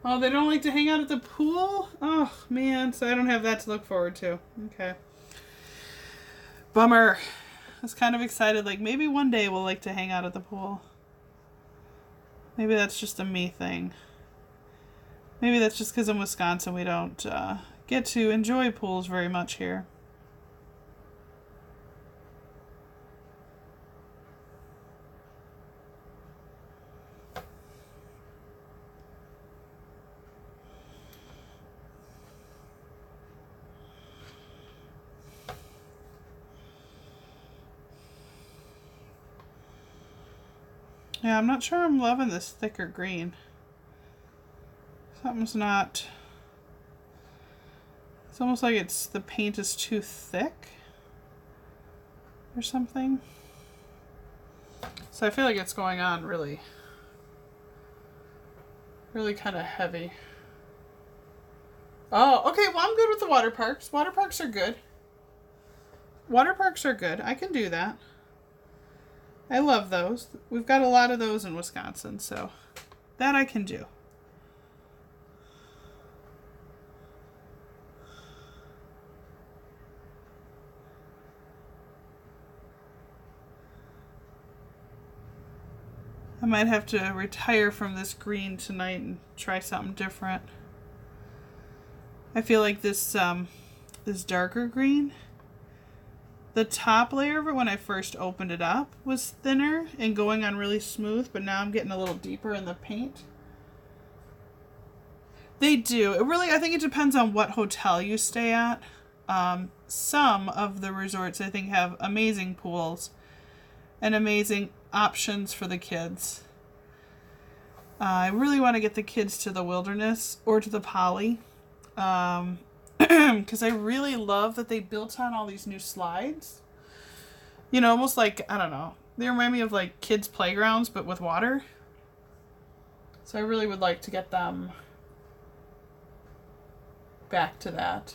Oh, they don't like to hang out at the pool? Oh, man. So I don't have that to look forward to. Okay. Bummer. I was kind of excited. Like, maybe one day we'll like to hang out at the pool. Maybe that's just a me thing. Maybe that's just because in Wisconsin we don't get to enjoy pools very much here. Yeah, I'm not sure I'm loving this thicker green. Something's not... It's almost like the paint is too thick or something. So I feel like it's going on really kind of heavy. Oh, okay, well I'm good with the water parks. Water parks are good. Water parks are good. I can do that. I love those. We've got a lot of those in Wisconsin, so that I can do. I might have to retire from this green tonight and try something different. I feel like this darker green, the top layer of it when I first opened it up was thinner and going on really smooth, but now I'm getting a little deeper in the paint. They do. I think it depends on what hotel you stay at. Some of the resorts I think have amazing pools and amazing options for the kids. I really want to get the kids to the Wilderness or to the Poly. Because I really love that they built on all these new slides. You know, almost like, I don't know, they remind me of like kids' playgrounds, but with water. So I really would like to get them back to that.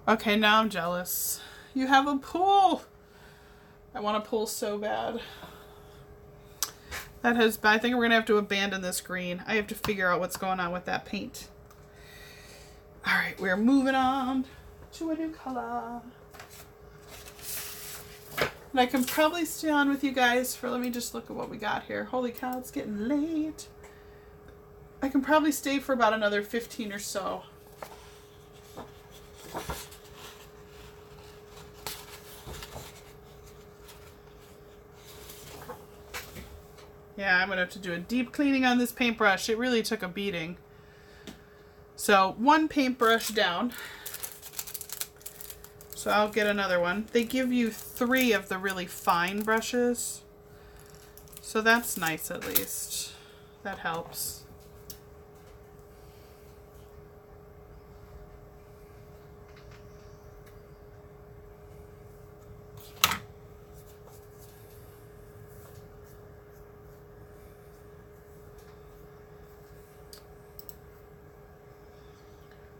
Okay, now I'm jealous. You have a pool! I want a pool so bad. I think we're going to have to abandon this green. I have to figure out what's going on with that paint. Alright, we're moving on to a new color. And I can probably stay on with you guys for, let me just look at what we got here. Holy cow, it's getting late. I can probably stay for about another 15 or so. Yeah, I'm going to have to do a deep cleaning on this paintbrush. It really took a beating. So, one paintbrush down. So I'll get another one. They give you 3 of the really fine brushes. So that's nice at least. That helps.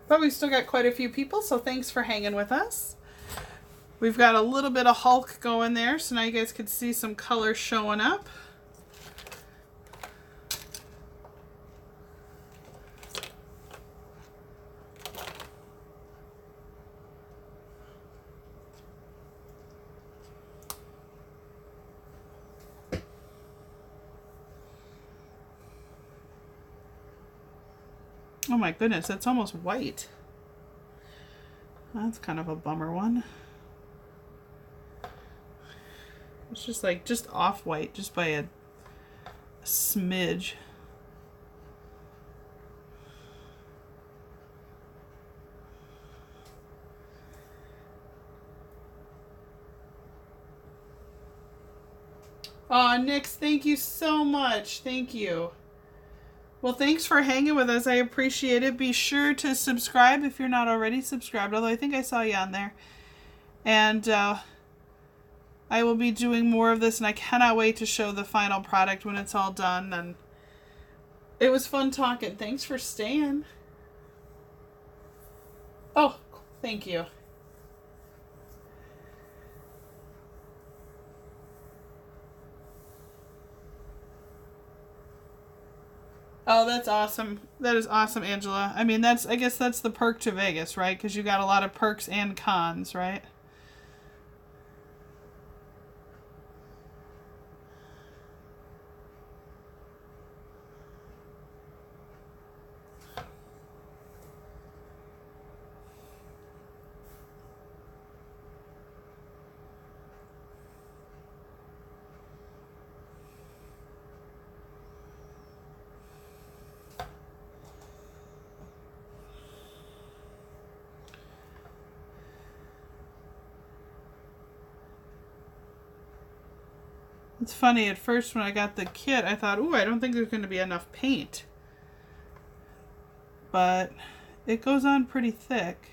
But we've still got quite a few people, so thanks for hanging with us. We've got a little bit of Hulk going there, so now you guys can see some color showing up. Oh my goodness, that's almost white. That's kind of a bummer one. It's just off-white, just by a smidge. Aw, Nix, thank you so much. Thank you. Well, thanks for hanging with us. I appreciate it. Be sure to subscribe if you're not already subscribed, although I think I saw you on there. And I will be doing more of this, and I cannot wait to show the final product when it's all done. And it was fun talking. Thanks for staying. Oh, thank you. Oh, that's awesome. That is awesome, Angela. I mean, I guess that's the perk to Vegas, right? Because you got a lot of perks and cons, right? It's funny, at first when I got the kit, I thought, ooh, I don't think there's going to be enough paint. But it goes on pretty thick.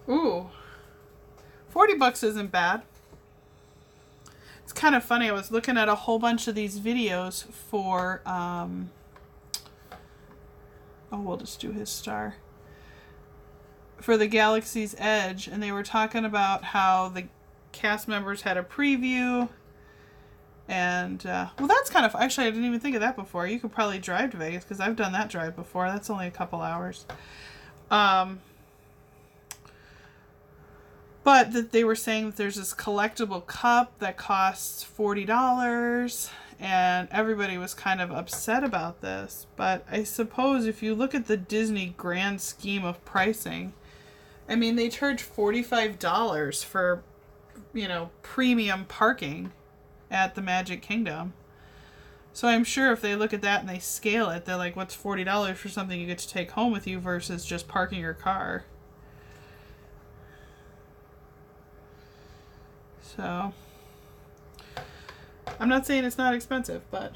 Ooh, $40 isn't bad. It's kind of funny. I was looking at a whole bunch of these videos for, oh, we'll just do his star. For the Galaxy's Edge, and they were talking about how the cast members had a preview. And, well, that's kind of, actually, I didn't even think of that before. You could probably drive to Vegas, because I've done that drive before. That's only a couple hours. But that they were saying that there's this collectible cup that costs $40, and everybody was kind of upset about this. But I suppose if you look at the Disney grand scheme of pricing, I mean, they charge $45 for, you know, premium parking at the Magic Kingdom. So I'm sure if they look at that and they scale it, they're like, what's $40 for something you get to take home with you versus just parking your car? So, I'm not saying it's not expensive, but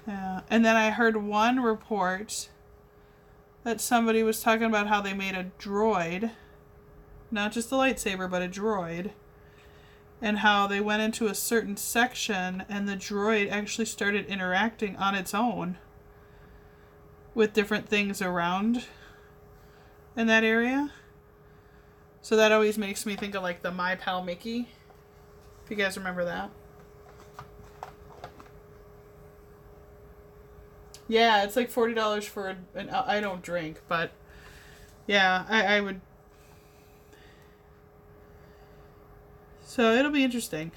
yeah. And then I heard one report that somebody was talking about how they made a droid, not just a lightsaber, but a droid, and how they went into a certain section and the droid actually started interacting on its own with different things around in that area. So that always makes me think of like the My Pal Mickey. If you guys remember that. Yeah, it's like $40 for an I don't drink, but yeah, I would. So it'll be interesting.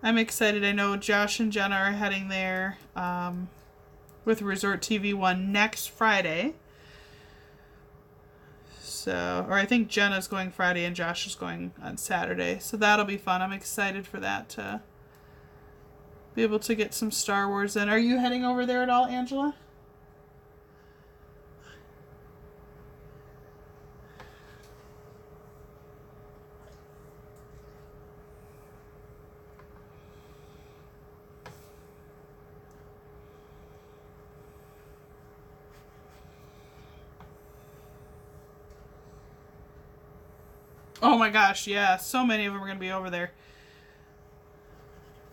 I'm excited. I know Josh and Jenna are heading there with Resort TV 1 next Friday. So, or I think Jenna's going Friday and Josh is going on Saturday. So that'll be fun. I'm excited for that to be able to get some Star Wars in. Are you heading over there at all, Angela? Oh my gosh, yeah. So many of them are going to be over there.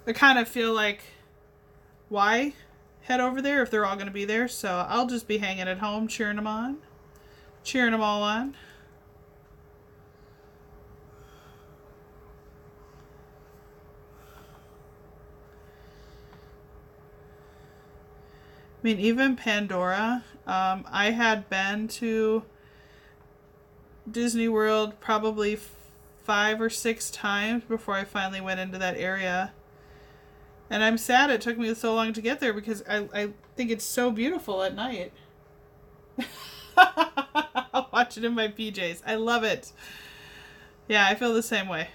I kind of feel like, why head over there if they're all going to be there? So I'll just be hanging at home cheering them on. Cheering them all on. I mean, even Pandora, I had been to Disney World probably 5 or 6 times before I finally went into that area. And I'm sad it took me so long to get there because I think it's so beautiful at night. I'll watch it in my PJs. I love it. Yeah, I feel the same way.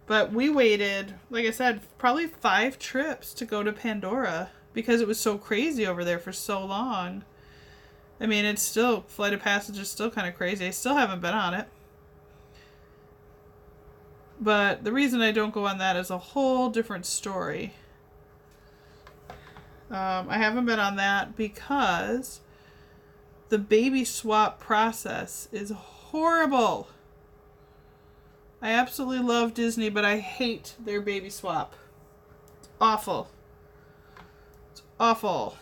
But we waited, like I said, probably 5 trips to go to Pandora because it was so crazy over there for so long. I mean, it's still, Flight of Passage is still kind of crazy. I still haven't been on it. But the reason I don't go on that is a whole different story. I haven't been on that because the baby swap process is horrible. I absolutely love Disney, but I hate their baby swap. It's awful. It's awful.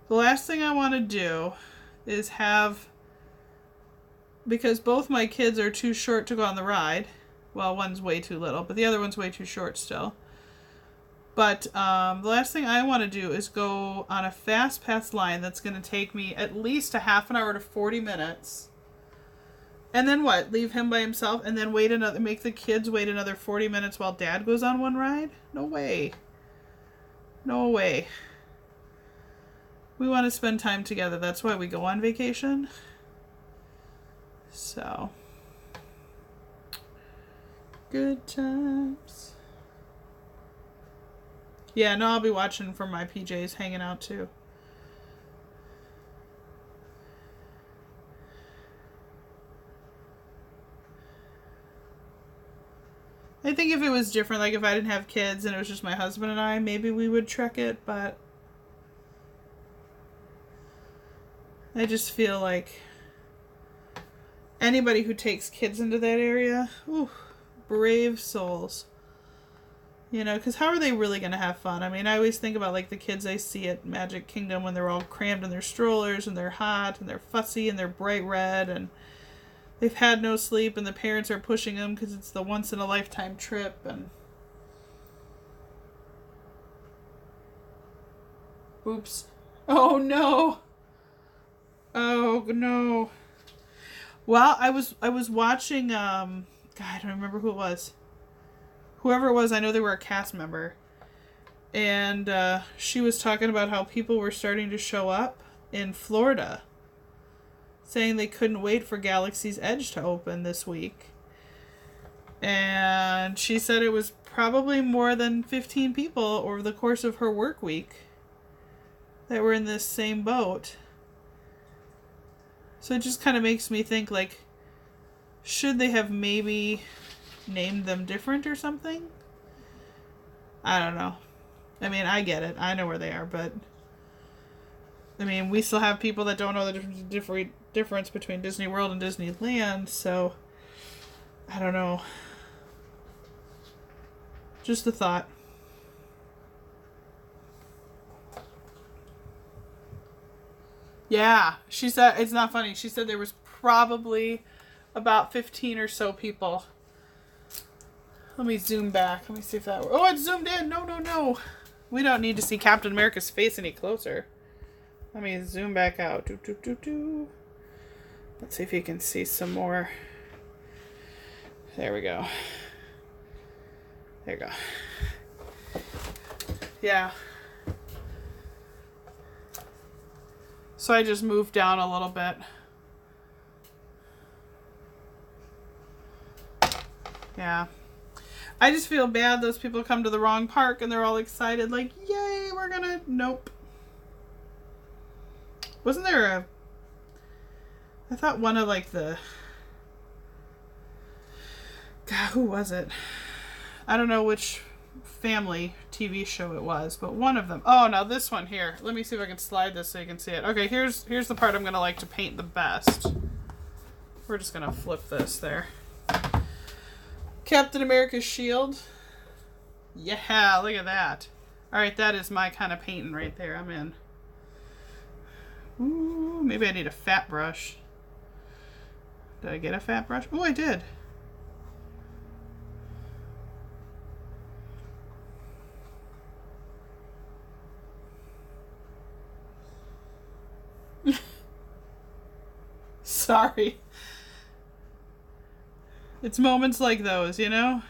The last thing I want to do is have, because both my kids are too short to go on the ride. Well, one's way too little, but the other one's way too short still. But the last thing I want to do is go on a fast pass line that's going to take me at least a half an hour to 40 minutes. And then what? Leave him by himself and then make the kids wait another 40 minutes while Dad goes on one ride? No way. No way. We want to spend time together. That's why we go on vacation. So, good times. Yeah, no, I'll be watching from my PJs, hanging out too. I think if it was different, like if I didn't have kids and it was just my husband and I, maybe we would trek it, but I just feel like anybody who takes kids into that area, ooh, brave souls. You know, because how are they really going to have fun? I mean, I always think about like the kids I see at Magic Kingdom when they're all crammed in their strollers and they're hot and they're fussy and they're bright red and they've had no sleep and the parents are pushing them because it's the once-in-a-lifetime trip. And oops. Oh, no. Oh, no. Well, I was watching, God, I don't remember who it was. Whoever it was, I know they were a cast member. And she was talking about how people were starting to show up in Florida, saying they couldn't wait for Galaxy's Edge to open this week. And she said it was probably more than 15 people over the course of her work week that were in this same boat. So it just kind of makes me think, like, should they have maybe named them different or something? I don't know. I mean, I get it. I know where they are, but I mean, we still have people that don't know the difference between Disney World and Disneyland, so I don't know. Just a thought. Yeah, she said, it's not funny. She said there was probably about 15 or so people. Let me zoom back. Let me see if that... Oh, it zoomed in. No, no, no. We don't need to see Captain America's face any closer. Let me zoom back out. Let's see if you can see some more. There we go. There you go. Yeah. So I just moved down a little bit. Yeah. I just feel bad those people come to the wrong park and they're all excited like, yay, we're gonna... Nope. Wasn't there a... I thought one of like the... God, who was it? I don't know which family TV show it was, but one of them. Oh, now this one here. Let me see if I can slide this so you can see it. Okay, here's the part I'm gonna like to paint the best. We're just gonna flip this there. Captain America's shield. Yeah, look at that. Alright, that is my kind of painting right there. I'm in. Ooh, maybe I need a fat brush. Did I get a fat brush? Oh, I did. Sorry. It's moments like those, you know?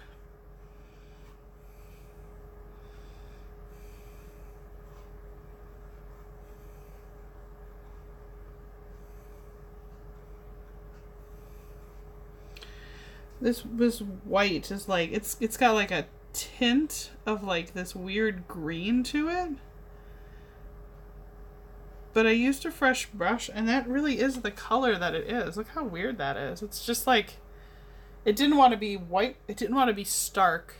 This white is like, it's got like a tint of like this weird green to it. But I used a fresh brush, and that really is the color that it is. Look how weird that is. It's just like, it didn't want to be white. It didn't want to be stark,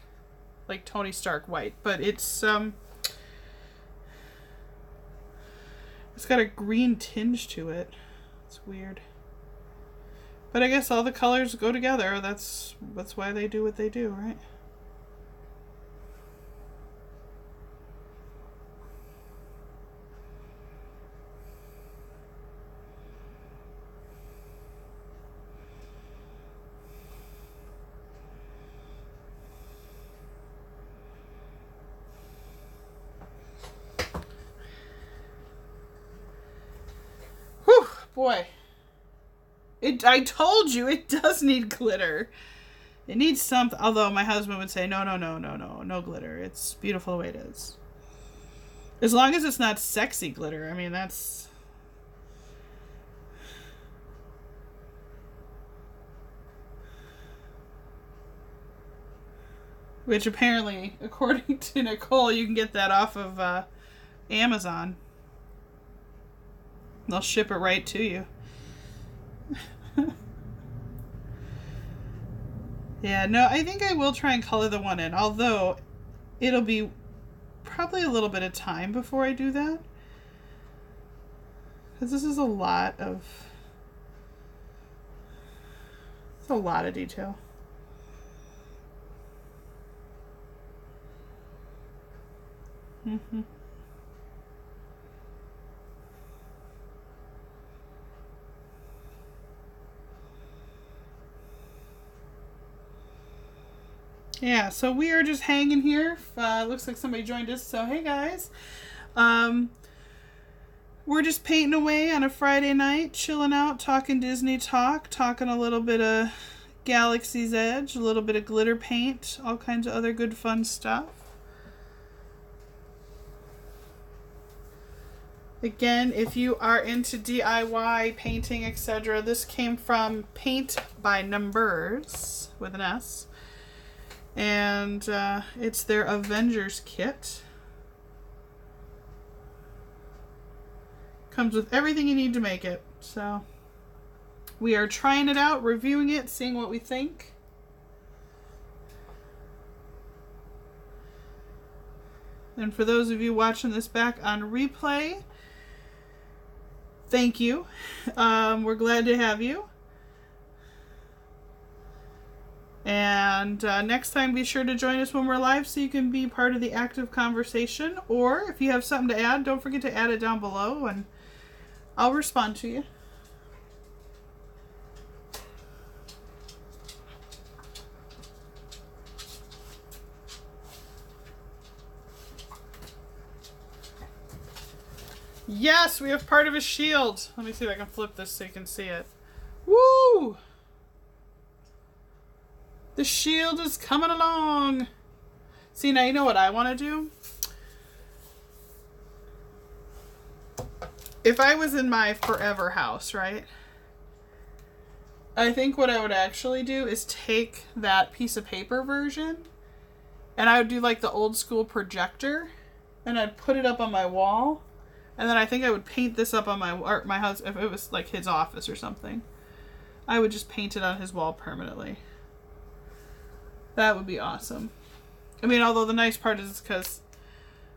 like Tony Stark white. But it's got a green tinge to it. It's weird. But I guess all the colors go together. That's why they do what they do, right? Whew, boy. I told you it does need glitter. It needs something. Although my husband would say, no glitter. It's beautiful the way it is. As long as it's not sexy glitter. I mean, that's... Which apparently, according to Nicole, you can get that off of Amazon. They'll ship it right to you. Yeah, no, I think I will try and color the one in, although it'll be probably a little bit of time before I do that. Because this is a lot of... It's a lot of detail. Mm-hmm. Yeah, so we are just hanging here. Looks like somebody joined us, so hey guys. We're just painting away on a Friday night, chilling out, talking Disney talk, talking a little bit of Galaxy's Edge, a little bit of glitter paint, all kinds of other good fun stuff. Again, if you are into DIY, painting, etc., this came from Paint by Numbers, with an S. And it's their Avengers kit. Comes with everything you need to make it. So we are trying it out, reviewing it, seeing what we think. And for those of you watching this back on replay, thank you. We're glad to have you. And next time, be sure to join us when we're live so you can be part of the active conversation. Or if you have something to add, don't forget to add it down below and I'll respond to you. Yes, we have part of a shield. Let me see if I can flip this so you can see it. Woo! The shield is coming along. See, now you know what I want to do? If I was in my forever house, right? I think what I would actually do is take that piece of paper version and I would do like the old school projector and I'd put it up on my wall. And then I think I would paint this up on my house if it was like his office or something. I would just paint it on his wall permanently. That would be awesome. I mean, although the nice part is because,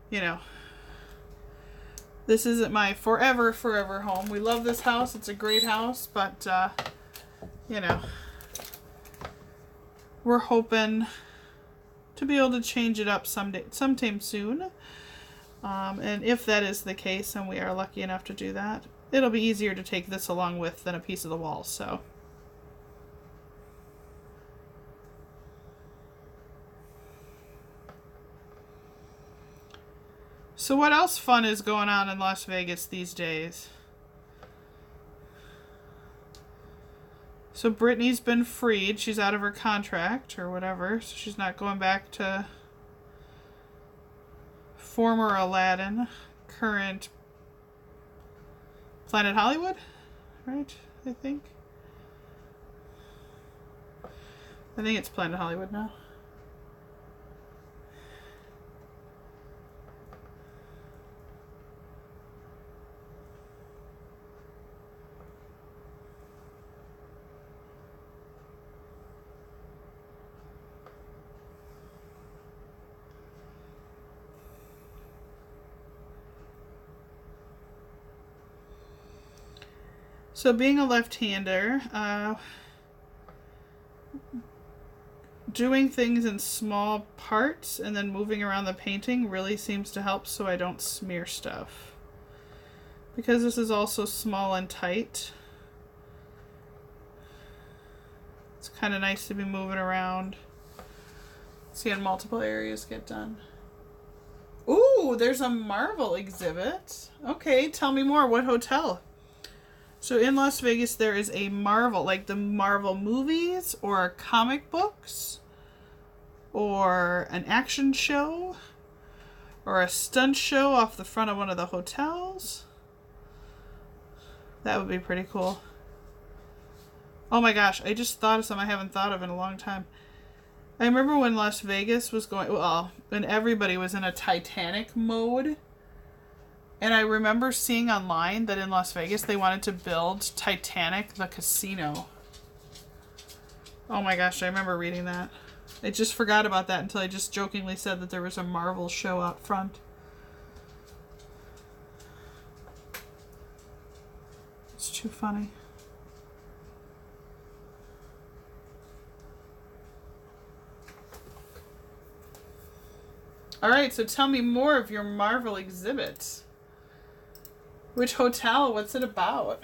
you know, this isn't my forever home. We love this house. It's a great house, but, you know, we're hoping to be able to change it up sometime soon. And if that is the case, and we are lucky enough to do that, it'll be easier to take this along with than a piece of the wall, so. So what else fun is going on in Las Vegas these days? So Brittany's been freed. She's out of her contract or whatever, so she's not going back to former Aladdin, current Planet Hollywood, right? I think. I think it's Planet Hollywood now. So being a left-hander, doing things in small parts and then moving around the painting really seems to help so I don't smear stuff. Because this is also small and tight, it's kind of nice to be moving around, seeing multiple areas get done. Ooh, there's a Marvel exhibit. Okay, tell me more. What hotel? So in Las Vegas, there is a Marvel, like the Marvel movies or comic books or an action show or a stunt show off the front of one of the hotels. That would be pretty cool. Oh my gosh, I just thought of something I haven't thought of in a long time. I remember when Las Vegas was going, well, when everybody was in a Titanic mode. And I remember seeing online that in Las Vegas they wanted to build Titanic the casino. Oh my gosh, I remember reading that. I just forgot about that until I just jokingly said that there was a Marvel show out front. It's too funny. Alright, so tell me more of your Marvel exhibit. Which hotel? What's it about?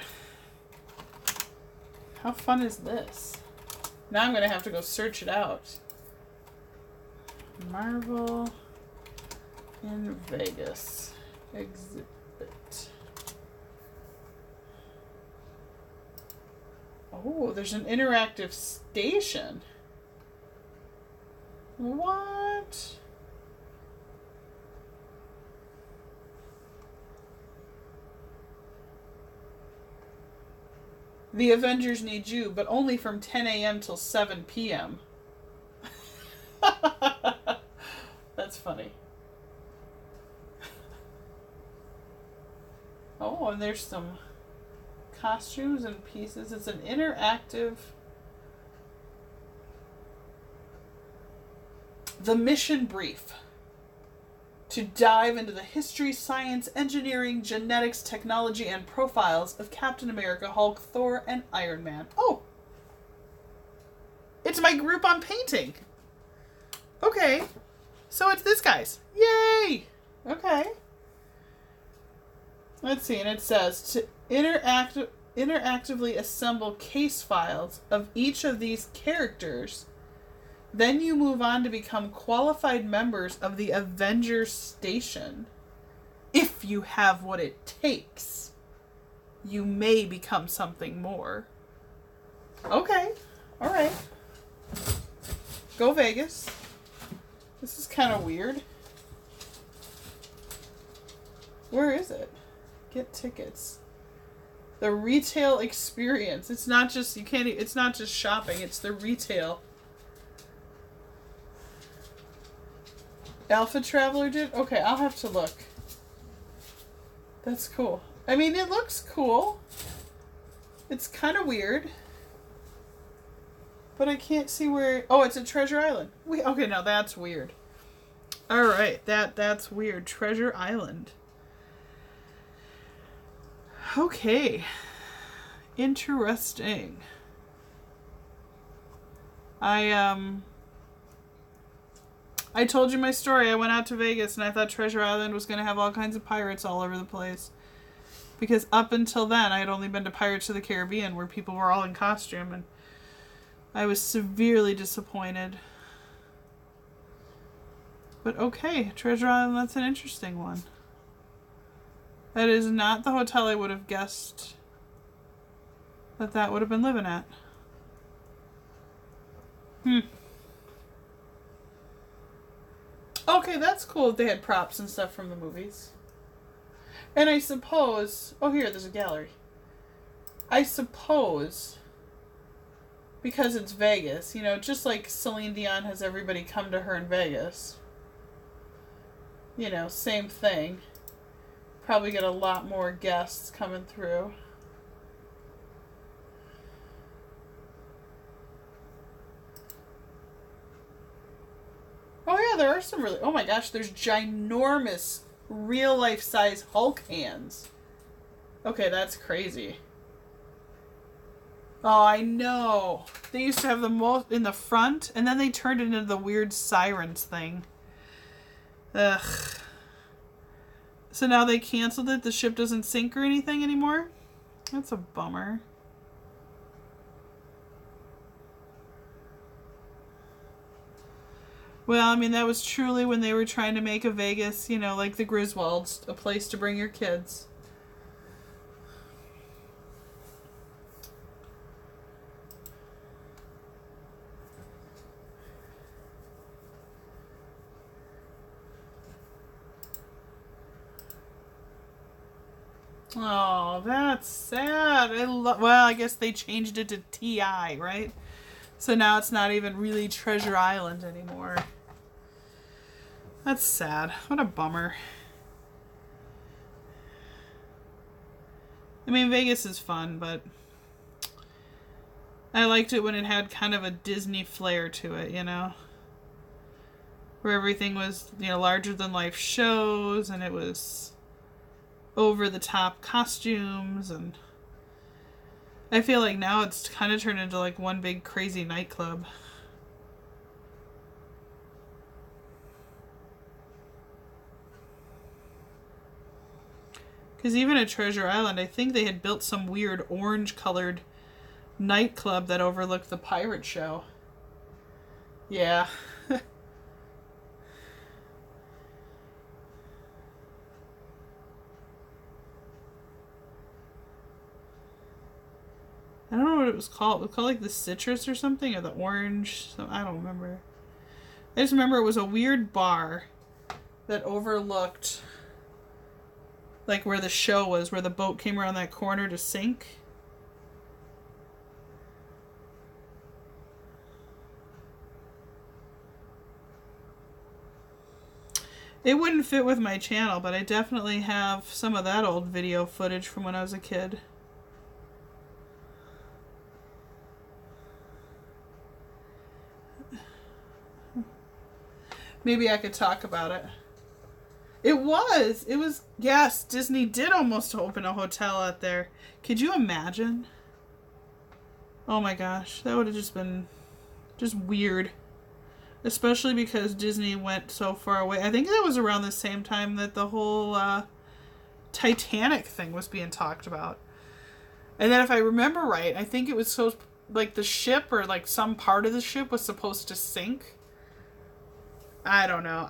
How fun is this? Now I'm going to have to go search it out. Marvel in Vegas exhibit. Oh, there's an interactive station. What? The Avengers need you, but only from 10 a.m. till 7 p.m. That's funny. Oh, and there's some costumes and pieces. It's an interactive... The mission brief. To dive into the history, science, engineering, genetics, technology, and profiles of Captain America, Hulk, Thor, and Iron Man. Oh! It's my group on painting! Okay. So it's this guy's. Yay! Okay. Let's see, and it says, to interactively assemble case files of each of these characters. Then you move on to become qualified members of the Avengers station. If you have what it takes, you may become something more. Okay. Alright. Go Vegas. This is kind of weird. Where is it? Get tickets. The retail experience. It's not just, it's not just shopping, it's the retail. Alpha Traveler did? Okay, I'll have to look. That's cool. I mean, it looks cool. It's kind of weird. But I can't see where... Oh, it's at Treasure Island. Okay, now that's weird. Alright, that's weird. Treasure Island. Okay. Interesting. I told you my story. I went out to Vegas and I thought Treasure Island was going to have all kinds of pirates all over the place. Because up until then, I had only been to Pirates of the Caribbean where people were all in costume and I was severely disappointed. But okay, Treasure Island, that's an interesting one. That is not the hotel I would have guessed that would have been living at. Okay, that's cool. They had props and stuff from the movies. And I suppose... Oh, here, there's a gallery. I suppose Because it's Vegas, you know, just like Celine Dion has everybody come to her in Vegas. You know, same thing. Probably get a lot more guests coming through. Oh yeah, there are some really... Oh my gosh, there's ginormous real-life size Hulk hands. Okay, that's crazy. Oh, I know. They used to have them most in the front, and then they turned it into the weird sirens thing. Ugh. So now they canceled it? The ship doesn't sink or anything anymore? That's a bummer. Well, I mean, that was truly when they were trying to make a Vegas, you know, like the Griswolds, a place to bring your kids. Oh, that's sad. Well, I guess they changed it to TI, right? So now it's not even really Treasure Island anymore. That's sad. What a bummer. I mean, Vegas is fun, but I liked it when it had kind of a Disney flair to it, you know? Where everything was, you know, larger than life shows, and it was over the top costumes, and I feel like now it's kind of turned into like one big crazy nightclub. Because even at Treasure Island, I think they had built some weird orange colored nightclub that overlooked the pirate show. Yeah. I don't know what it was called. It was called like the citrus or something, or the orange. I don't remember. I just remember it was a weird bar that overlooked like where the show was, where the boat came around that corner to sink. It wouldn't fit with my channel, but I definitely have some of that old video footage from when I was a kid. Maybe I could talk about it. It was, yes, Disney did almost open a hotel out there. Could you imagine? Oh my gosh, that would have just been just weird. Especially because Disney went so far away. I think that was around the same time that the whole Titanic thing was being talked about. And then if I remember right, I think it was so, like the ship or like some part of the ship was supposed to sink. I don't know.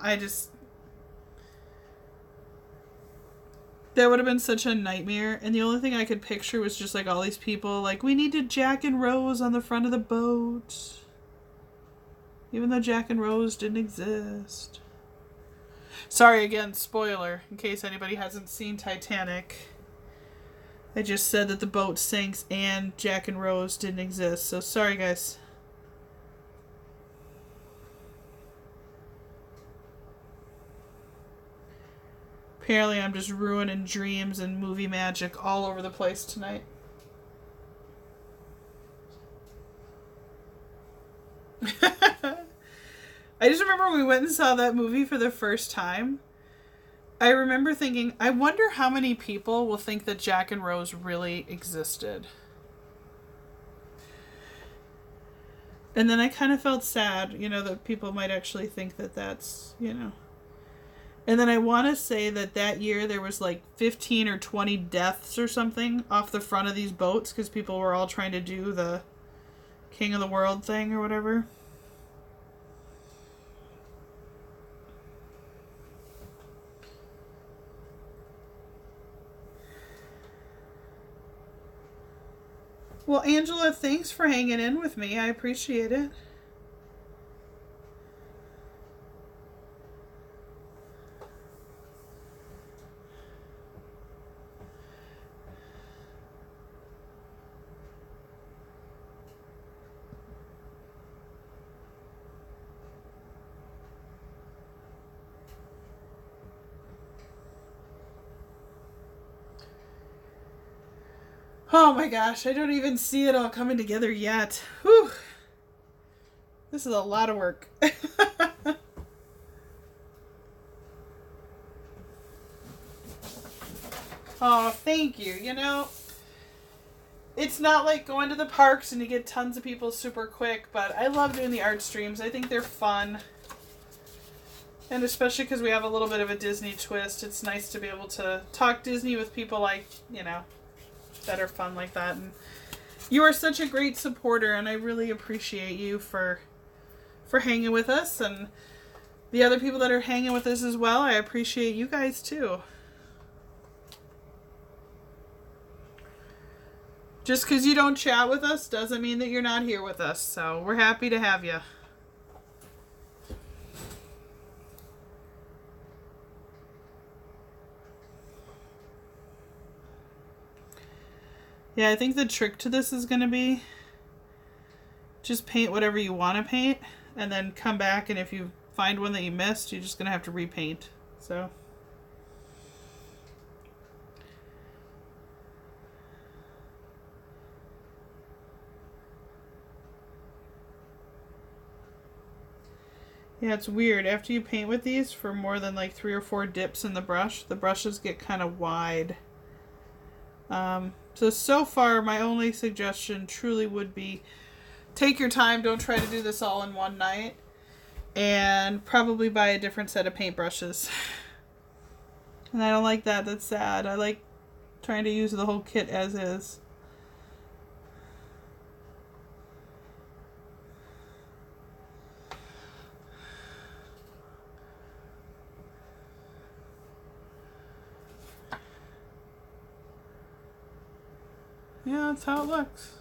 That would have been such a nightmare. And the only thing I could picture was just like all these people like, we needed Jack and Rose on the front of the boat. Even though Jack and Rose didn't exist. Sorry again, spoiler, in case anybody hasn't seen Titanic. I just said that the boat sinks and Jack and Rose didn't exist. So sorry guys. Apparently I'm just ruining dreams and movie magic all over the place tonight. I just remember when we went and saw that movie for the first time. I remember thinking, I wonder how many people will think that Jack and Rose really existed. And then I kind of felt sad, you know, that people might actually think that that's, you know. And then I want to say that year there was like 15 or 20 deaths or something off the front of these boats because people were all trying to do the King of the World thing or whatever. Well, Angela, thanks for hanging in with me. I appreciate it. Oh my gosh, I don't even see it all coming together yet. Whew. This is a lot of work. Oh, thank you. You know, it's not like going to the parks and you get tons of people super quick, but I love doing the art streams. I think they're fun. And especially because we have a little bit of a Disney twist, it's nice to be able to talk Disney with people like, you know, that are fun like that. And you are such a great supporter, and I really appreciate you for hanging with us, and the other people that are hanging with us as well. I appreciate you guys too. Just because you don't chat with us doesn't mean that you're not here with us, so we're happy to have you. Yeah, I think the trick to this is going to be just paint whatever you want to paint, and then come back, and if you find one that you missed, you're just going to have to repaint. So yeah, it's weird. After you paint with these for more than like 3 or 4 dips in the brushes get kind of wide. So far, my only suggestion truly would be take your time. Don't try to do this all in one night. And probably buy a different set of paintbrushes. And I don't like that. That's sad. I like trying to use the whole kit as is. Yeah, that's how it looks.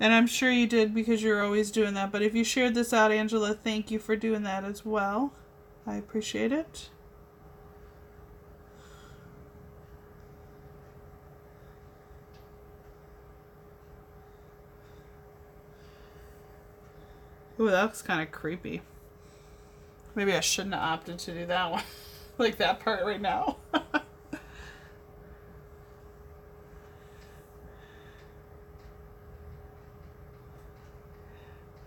And I'm sure you did because you're always doing that. But if you shared this out, Angela, thank you for doing that as well. I appreciate it. Ooh, that looks kind of creepy. Maybe I shouldn't have opted to do that one. Like that part right now.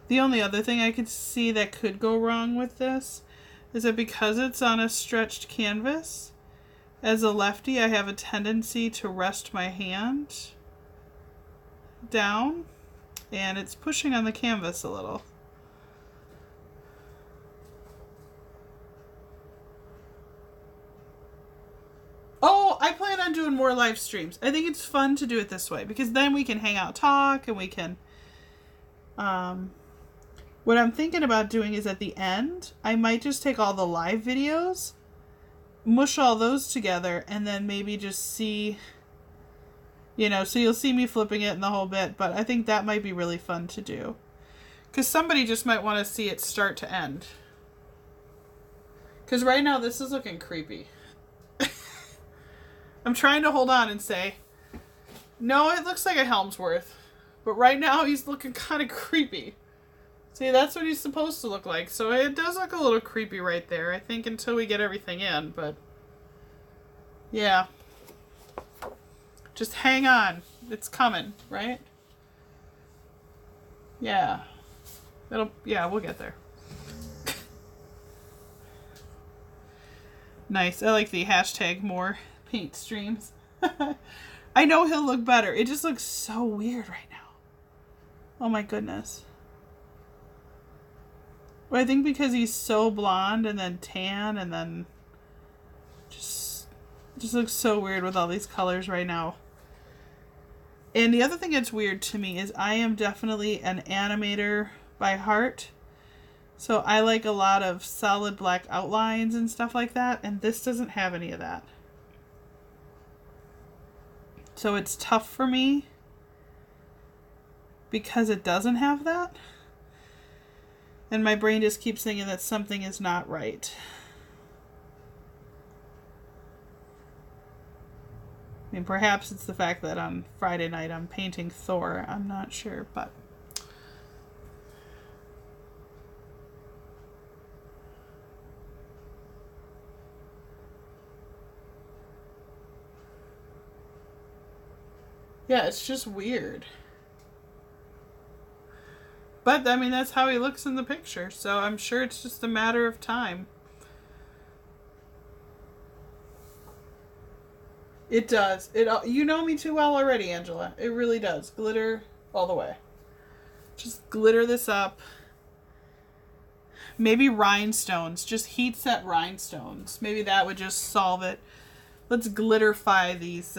The only other thing I could see that could go wrong with this is that because it's on a stretched canvas, as a lefty, I have a tendency to rest my hand down, and it's pushing on the canvas a little. Oh, I plan on doing more live streams. I think it's fun to do it this way because then we can hang out, talk, and we can... what I'm thinking about doing is at the end, I might just take all the live videos, mush all those together, and then maybe just see, you know, so you'll see me flipping it and the whole bit, but I think that might be really fun to do. Because somebody just might want to see it start to end. Because right now this is looking creepy. I'm trying to hold on and say, no, it looks like a Helmsworth. But right now he's looking kind of creepy. See, that's what he's supposed to look like. So it does look a little creepy right there, I think, until we get everything in. But, yeah. Just hang on. It's coming, right? Yeah. Yeah, we'll get there. Nice. I like the hashtag more paint streams. I know he'll look better. It just looks so weird right now. Oh my goodness. Well, I think because he's so blonde and then tan and then just looks so weird with all these colors right now. And the other thing that's weird to me is I am definitely an animator by heart. So I like a lot of solid black outlines and stuff like that, and this doesn't have any of that. So it's tough for me because it doesn't have that. And my brain just keeps thinking that something is not right. I mean, perhaps it's the fact that on Friday night I'm painting Thor. I'm not sure, but... yeah, it's just weird. But, I mean, that's how he looks in the picture, so I'm sure it's just a matter of time. It does. You know me too well already, Angela. It really does. Glitter all the way. Just glitter this up. Maybe rhinestones. Just heat set rhinestones. Maybe that would just solve it. Let's glitterify these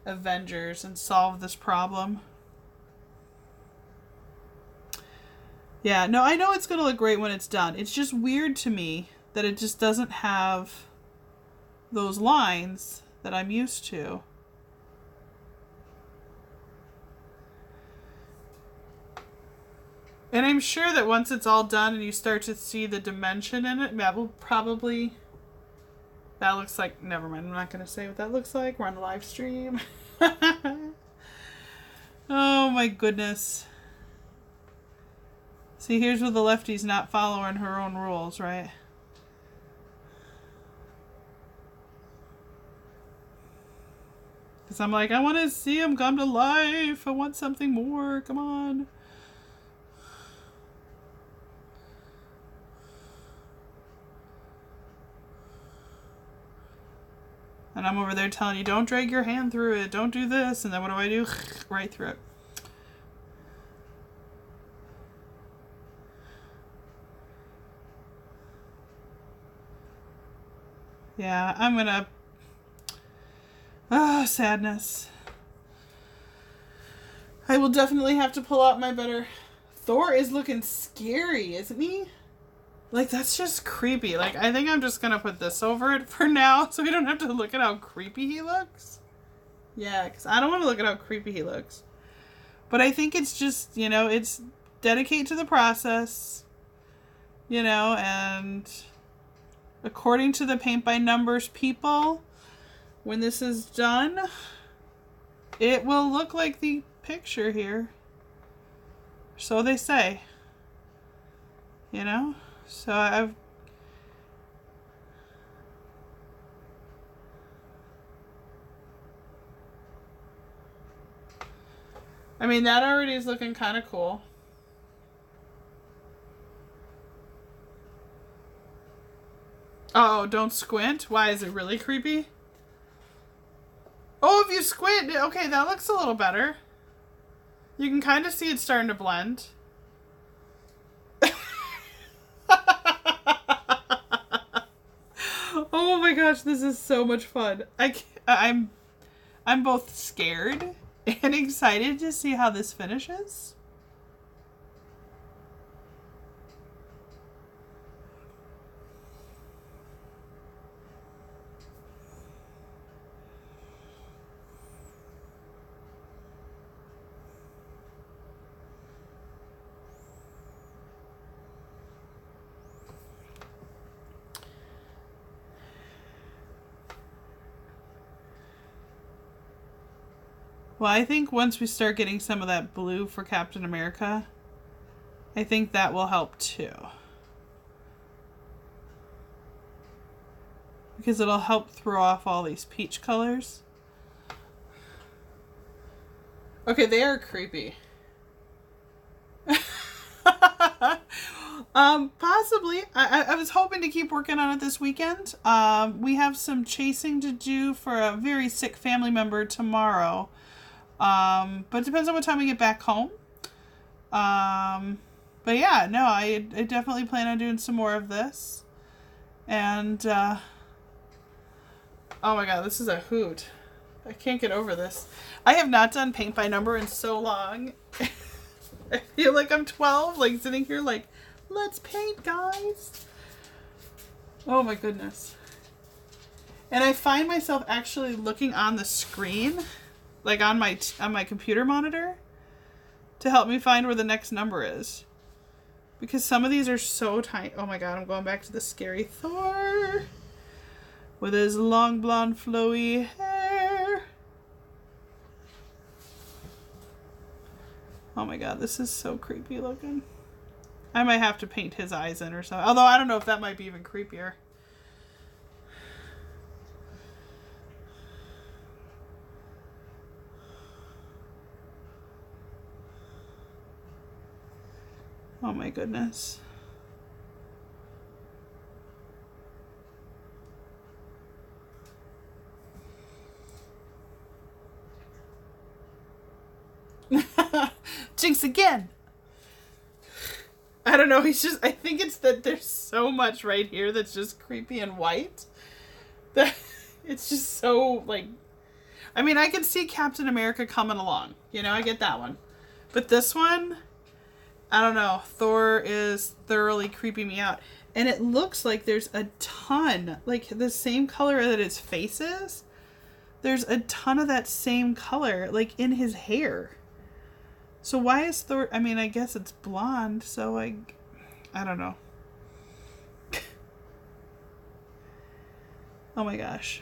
Avengers and solve this problem. Yeah, no, I know it's going to look great when it's done. It's just weird to me that it just doesn't have those lines that I'm used to. And I'm sure that once it's all done and you start to see the dimension in it, that will probably... that looks like... never mind, I'm not going to say what that looks like. We're on the live stream. Oh my goodness. See, here's where the lefty's not following her own rules, right? Because I'm like, I want to see him come to life. I want something more. Come on. And I'm over there telling you, don't drag your hand through it. Don't do this. And then what do I do? Right through it. Yeah, I'm gonna... ah, sadness. I will definitely have to pull out my better... Thor is looking scary, isn't he? Like, that's just creepy. Like, I think I'm just gonna put this over it for now so we don't have to look at how creepy he looks. Yeah, because I don't want to look at how creepy he looks. But I think it's just, you know, it's dedicate to the process, you know, and... according to the paint by numbers people, when this is done, it will look like the picture here. So they say. You know? So I mean, that already is looking kind of cool. Oh, don't squint? Why, is it really creepy? Oh, if you squint, okay, that looks a little better. You can kind of see it starting to blend. Oh my gosh, this is so much fun. I'm both scared and excited to see how this finishes. Well, I think once we start getting some of that blue for Captain America, I think that will help too. Because it'll help throw off all these peach colors. Okay, they are creepy. Possibly. I was hoping to keep working on it this weekend. We have some chasing to do for a very sick family member tomorrow. But it depends on what time we get back home. But yeah, no, I definitely plan on doing some more of this. And, oh my god, this is a hoot. I can't get over this. I have not done paint by number in so long. I feel like I'm 12, like sitting here like, let's paint, guys. Oh my goodness. And I find myself actually looking on the screen, like on my computer monitor, to help me find where the next number is. Because some of these are so tiny. Oh my god, I'm going back to the scary Thor with his long blonde flowy hair. Oh my god, this is so creepy looking. I might have to paint his eyes in or something. Although I don't know if that might be even creepier. Oh my goodness. Jinx again. I don't know, I think it's that there's so much right here that's just creepy and white. That it's just so, like, I mean, I can see Captain America coming along. You know, I get that one. But this one, I don't know. Thor is thoroughly creeping me out. And it looks like there's a ton, like the same color that his face is. There's a ton of that same color, like in his hair. So why is Thor... I mean, I guess it's blonde, so I don't know. Oh my gosh.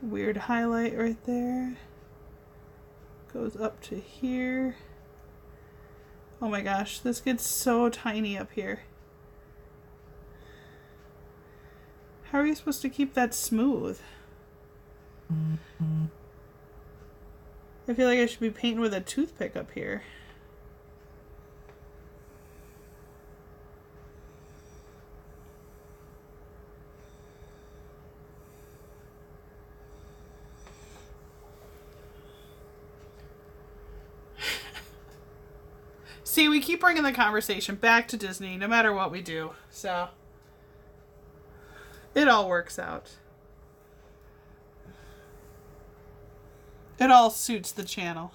Weird highlight right there. Goes up to here. Oh my gosh, this gets so tiny up here. How are you supposed to keep that smooth? I feel like I should be painting with a toothpick up here. See, we keep bringing the conversation back to Disney no matter what we do, so it all works out. It all suits the channel.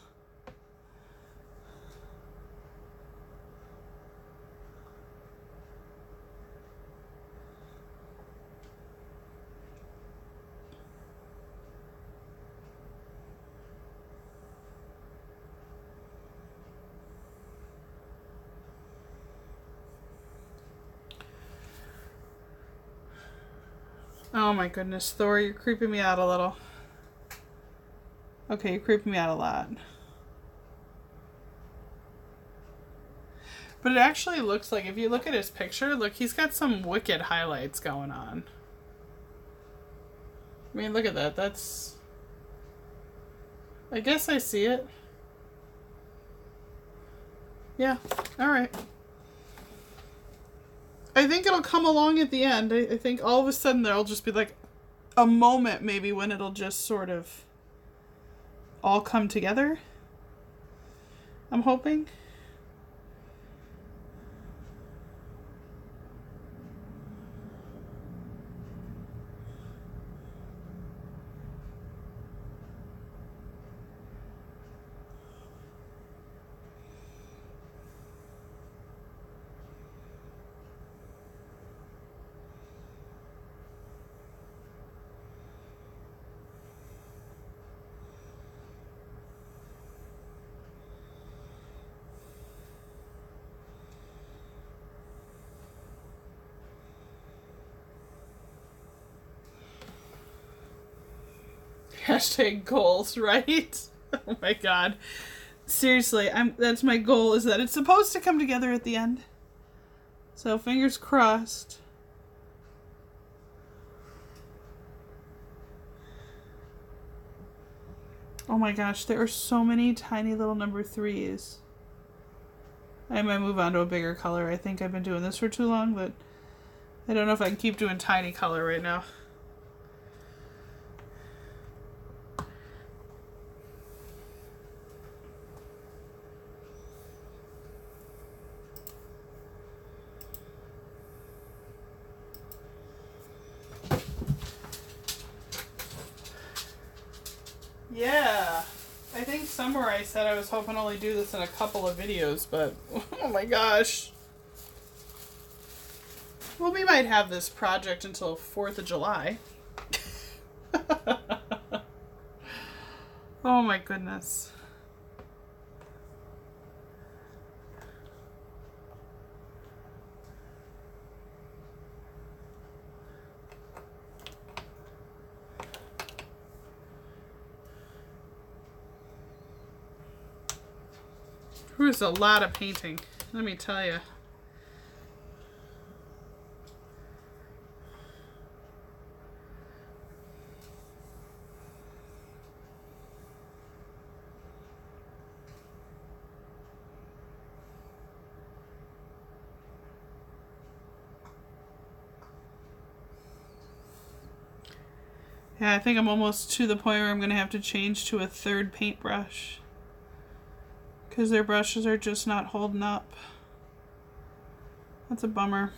Oh my goodness, Thor, you're creeping me out a little. Okay, you're creeping me out a lot. But it actually looks like, if you look at his picture, look, he's got some wicked highlights going on. I mean, look at that. That's... I guess I see it. Yeah, alright. I think it'll come along at the end. I think all of a sudden there'll just be like a moment maybe when it'll just sort of all come together. I'm hoping. Hashtag goals, right? Oh my god. Seriously, that's my goal, is that it's supposed to come together at the end. So fingers crossed. Oh my gosh, there are so many tiny little number 3s. I might move on to a bigger color. I think I've been doing this for too long, but I don't know if I can keep doing tiny color right now. Yeah, I think somewhere I said I was hoping to only do this in a couple of videos, but oh my gosh. Well, we might have this project until 4th of July. Oh my goodness. It was a lot of painting, let me tell you. Yeah, I think I'm almost to the point where I'm going to have to change to a third paintbrush. Because their brushes are just not holding up. That's a bummer.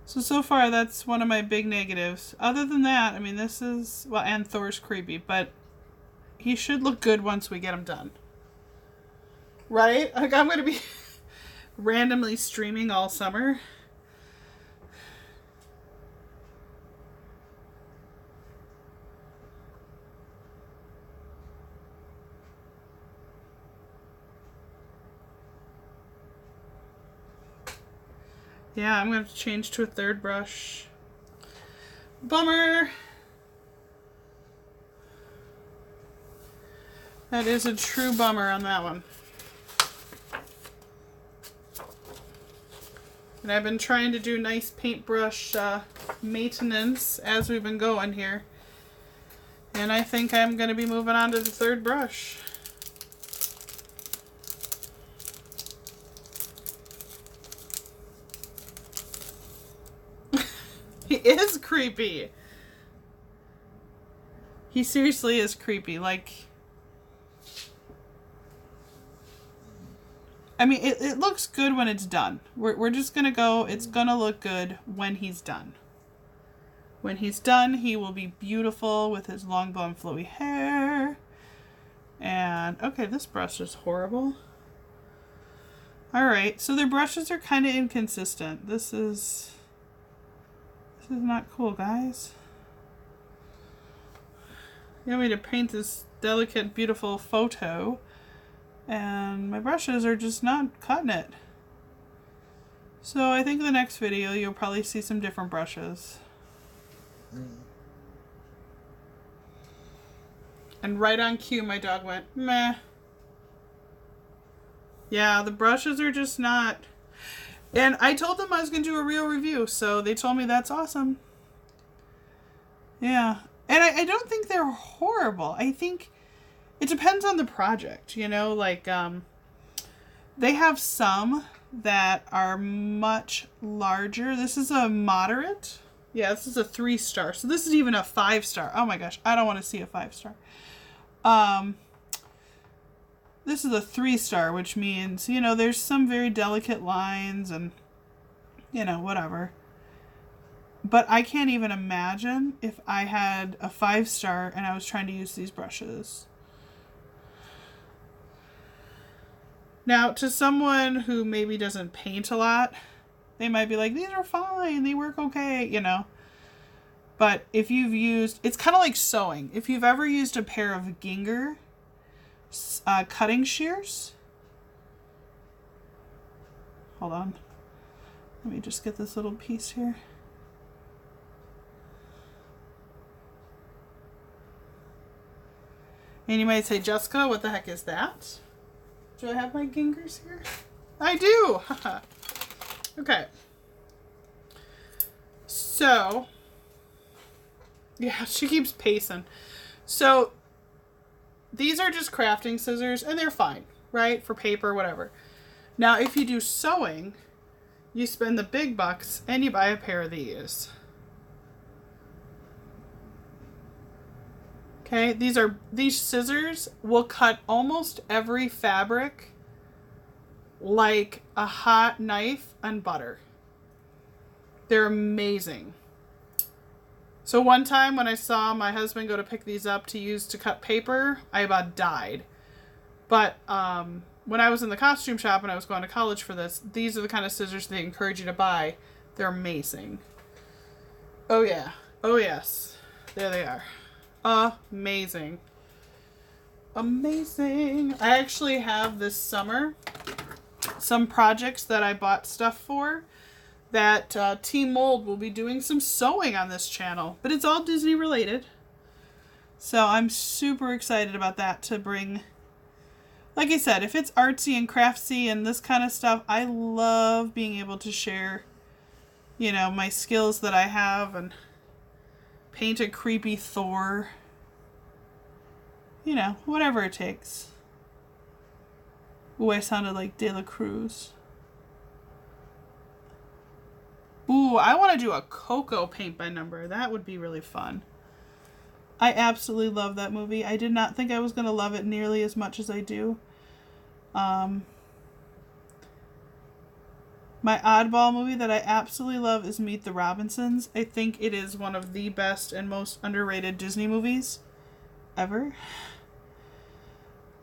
So far that's one of my big negatives. Other than that, I mean, this is... Well, and Thor's creepy, but he should look good once we get him done. Right? Like, I'm going to be randomly streaming all summer. Yeah, I'm going to have to change to a third brush. Bummer! That is a true bummer on that one. And I've been trying to do nice paintbrush maintenance as we've been going here. And I think I'm going to be moving on to the third brush. He is creepy. He seriously is creepy. Like, I mean, it looks good when it's done. We're just gonna go, it's gonna look good when he's done. When he's done, he will be beautiful with his long blonde flowy hair. And, okay, this brush is horrible. Alright, so their brushes are kind of inconsistent. This is not cool, guys. You want me to paint this delicate, beautiful photo, and my brushes are just not cutting it. So I think in the next video you'll probably see some different brushes. And right on cue my dog went, meh. Yeah, the brushes are just not... And I told them I was going to do a real review, so they told me that's awesome. Yeah. And I don't think they're horrible. I think it depends on the project, you know? Like, they have some that are much larger. This is a moderate. Yeah, this is a 3-star. So this is even a 5-star. Oh my gosh, I don't want to see a 5-star. This is a 3-star, which means, you know, there's some very delicate lines and, you know, whatever. But I can't even imagine if I had a 5-star and I was trying to use these brushes. Now, to someone who maybe doesn't paint a lot, they might be like, these are fine, they work okay, you know. But if you've used, it's kind of like sewing. If you've ever used a pair of Ginger cutting shears. Hold on. Let me just get this little piece here. And you might say, Jessica, what the heck is that? Do I have my Gingers here? I do! Okay. So, yeah, she keeps pacing. So, these are just crafting scissors, and they're fine, right? For paper, whatever. Now, if you do sewing, you spend the big bucks, and you buy a pair of these. Okay, these scissors will cut almost every fabric like a hot knife on butter. They're amazing. So one time when I saw my husband go to pick these up to use to cut paper, I about died. But when I was in the costume shop and I was going to college for this, these are the kind of scissors they encourage you to buy. They're amazing. Oh yeah. Oh yes. There they are. Amazing. Amazing. I actually have this summer some projects that I bought stuff for that TeamMould will be doing some sewing on this channel, but it's all Disney related. So I'm super excited about that to bring like I said, if it's artsy and craftsy and this kind of stuff, I love being able to share, you know, my skills that I have and paint a creepy Thor. You know, whatever it takes. Ooh, I sounded like De La Cruz. Ooh, I want to do a Coco paint by number. That would be really fun. I absolutely love that movie. I did not think I was going to love it nearly as much as I do. My oddball movie that I absolutely love is Meet the Robinsons. I think it is one of the best and most underrated Disney movies ever.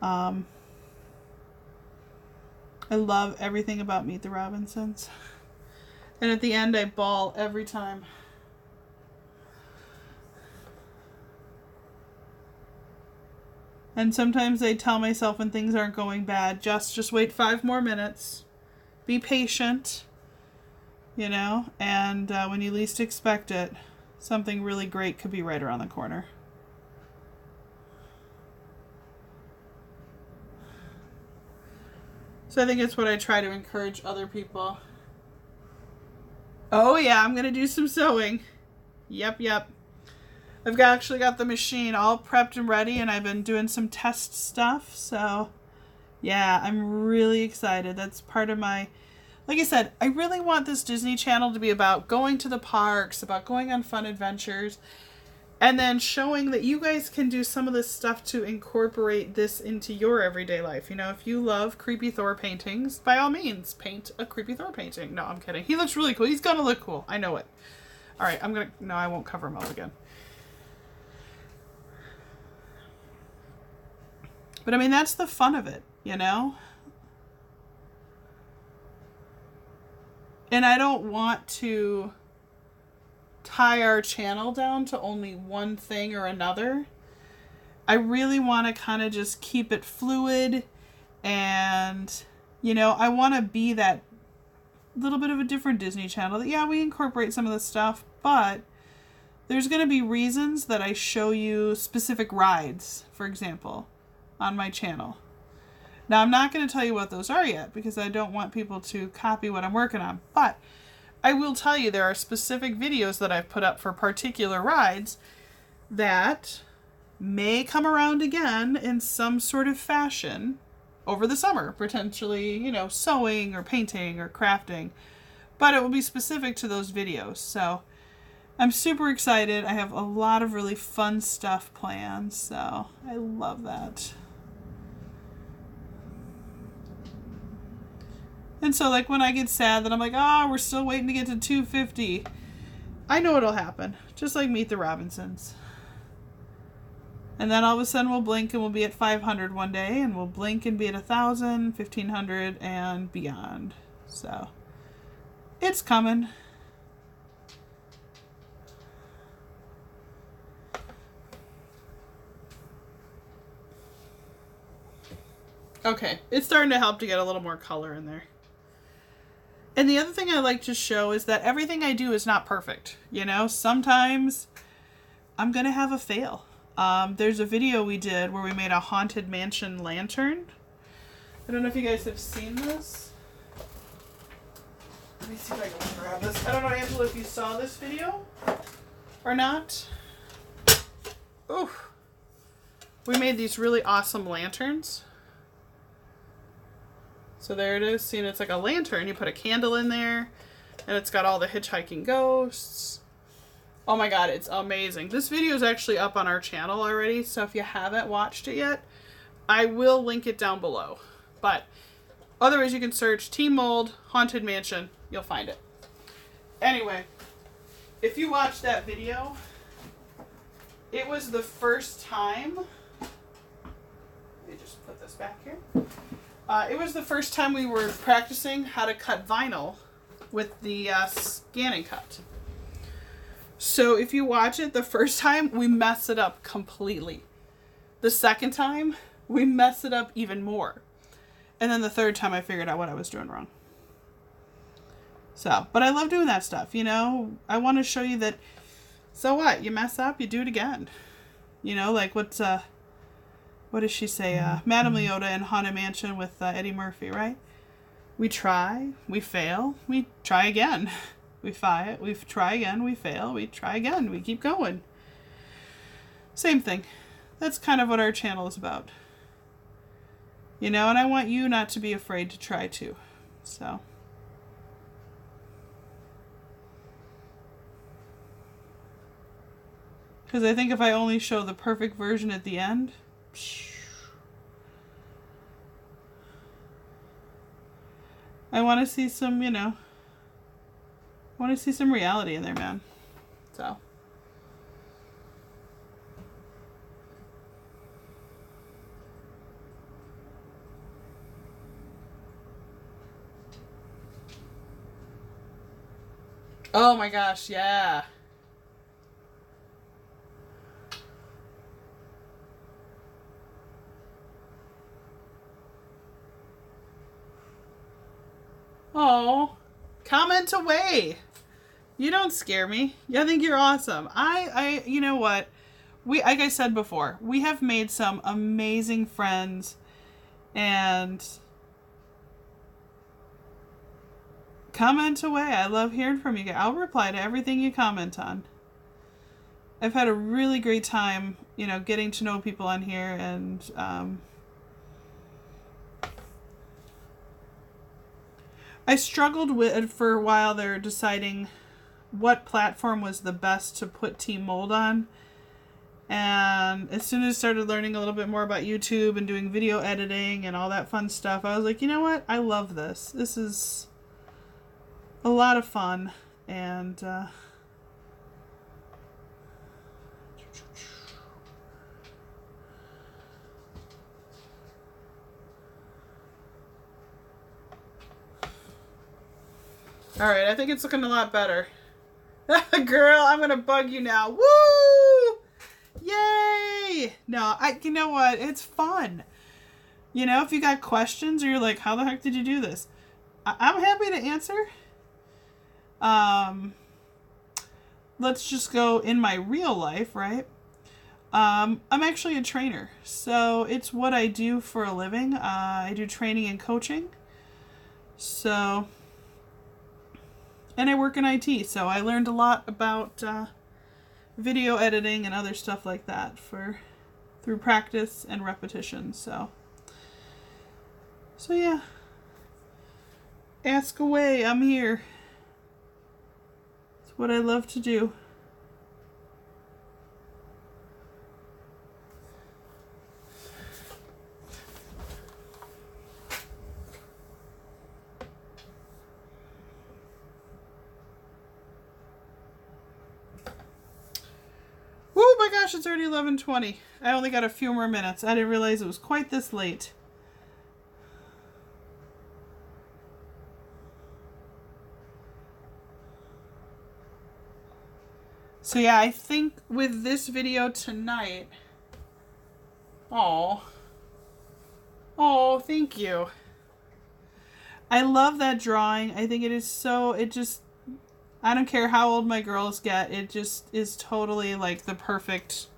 I love everything about Meet the Robinsons. And at the end, I bawl every time. And sometimes I tell myself when things aren't going bad, just wait 5 more minutes. Be patient, you know, and when you least expect it, something really great could be right around the corner. So I think it's what I try to encourage other people. Oh yeah, I'm going to do some sewing. Yep. I've actually got the machine all prepped and ready, and I've been doing some test stuff. So yeah, I'm really excited. That's part of my, like I said, I really want this Disney Channel to be about going to the parks, about going on fun adventures, and then showing that you guys can do some of this stuff to incorporate this into your everyday life. You know, if you love creepy Thor paintings, by all means, paint a creepy Thor painting. No, I'm kidding. He looks really cool. He's gonna look cool. I know it. All right, no, I won't cover him up again. But I mean, that's the fun of it, you know? And I don't want to tie our channel down to only one thing or another. I really want to kind of just keep it fluid, and, you know, I want to be that little bit of a different Disney Channel. That, yeah, we incorporate some of this stuff, but there's going to be reasons that I show you specific rides, for example, on my channel. Now, I'm not going to tell you what those are yet because I don't want people to copy what I'm working on, but I will tell you there are specific videos that I've put up for particular rides that may come around again in some sort of fashion over the summer, potentially, you know, sewing or painting or crafting, but it will be specific to those videos. So I'm super excited. I have a lot of really fun stuff planned, so I love that. And so, like, when I get sad that I'm like, we're still waiting to get to 250, I know it'll happen. Just like Meet the Robinsons. And then all of a sudden we'll blink and we'll be at 500 one day, and we'll blink and be at 1,000, 1,500, and beyond. So, it's coming. Okay, it's starting to help to get a little more color in there. And the other thing I like to show is that everything I do is not perfect. You know, sometimes I'm going to have a fail. There's a video we did where we made a Haunted Mansion lantern. I don't know if you guys have seen this. Let me see if I can grab this. I don't know, Angela, if you saw this video or not. Ooh. We made these really awesome lanterns. So there it is. See, and it's like a lantern. You put a candle in there, and it's got all the hitchhiking ghosts. Oh my god, it's amazing. This video is actually up on our channel already, so if you haven't watched it yet, I will link it down below. But otherwise, you can search TeamMould Haunted Mansion. You'll find it. Anyway, if you watched that video, it was the first time. Let me just put this back here. It was the first time we were practicing how to cut vinyl with the scan and cut. So if you watch it, the first time we mess it up completely. The second time we mess it up even more. And then the third time I figured out what I was doing wrong. So, but I love doing that stuff, you know. I want to show you that, so what? You mess up, you do it again. You know, like what's what does she say? Madame Leota in Haunted Mansion with Eddie Murphy, right? We try, we fail, we try again. We try again, we fail, we try again, we keep going. Same thing. That's kind of what our channel is about. You know, and I want you not to be afraid to try too. So. Because I think if I only show the perfect version at the end, I want to see some, you know, I want to see some reality in there, man. So. Oh my gosh, yeah. Oh, comment away. You don't scare me. I think you're awesome. You know what? Like I said before, we have made some amazing friends, and comment away. I love hearing from you guys. I'll reply to everything you comment on. I've had a really great time, you know, getting to know people on here, and I struggled with for a while there deciding what platform was the best to put TeamMould on. And as soon as I started learning a little bit more about YouTube and doing video editing and all that fun stuff, I was like, you know what? I love this. This is a lot of fun. And alright, I think it's looking a lot better. Girl, I'm gonna bug you now. Woo! Yay! No, you know what? It's fun. You know, if you got questions or you're like, how the heck did you do this? I'm happy to answer. Let's just go in my real life, right? I'm actually a trainer. So it's what I do for a living. I do training and coaching. So... and I work in IT, so I learned a lot about video editing and other stuff like that through practice and repetition. So yeah, ask away. I'm here. It's what I love to do. Oh my gosh, it's already 11:20. I only got a few more minutes. I didn't realize it was quite this late. So yeah, I think with this video tonight... Oh, thank you. I love that drawing. I think it is so... I don't care how old my girls get. It just is totally like the perfect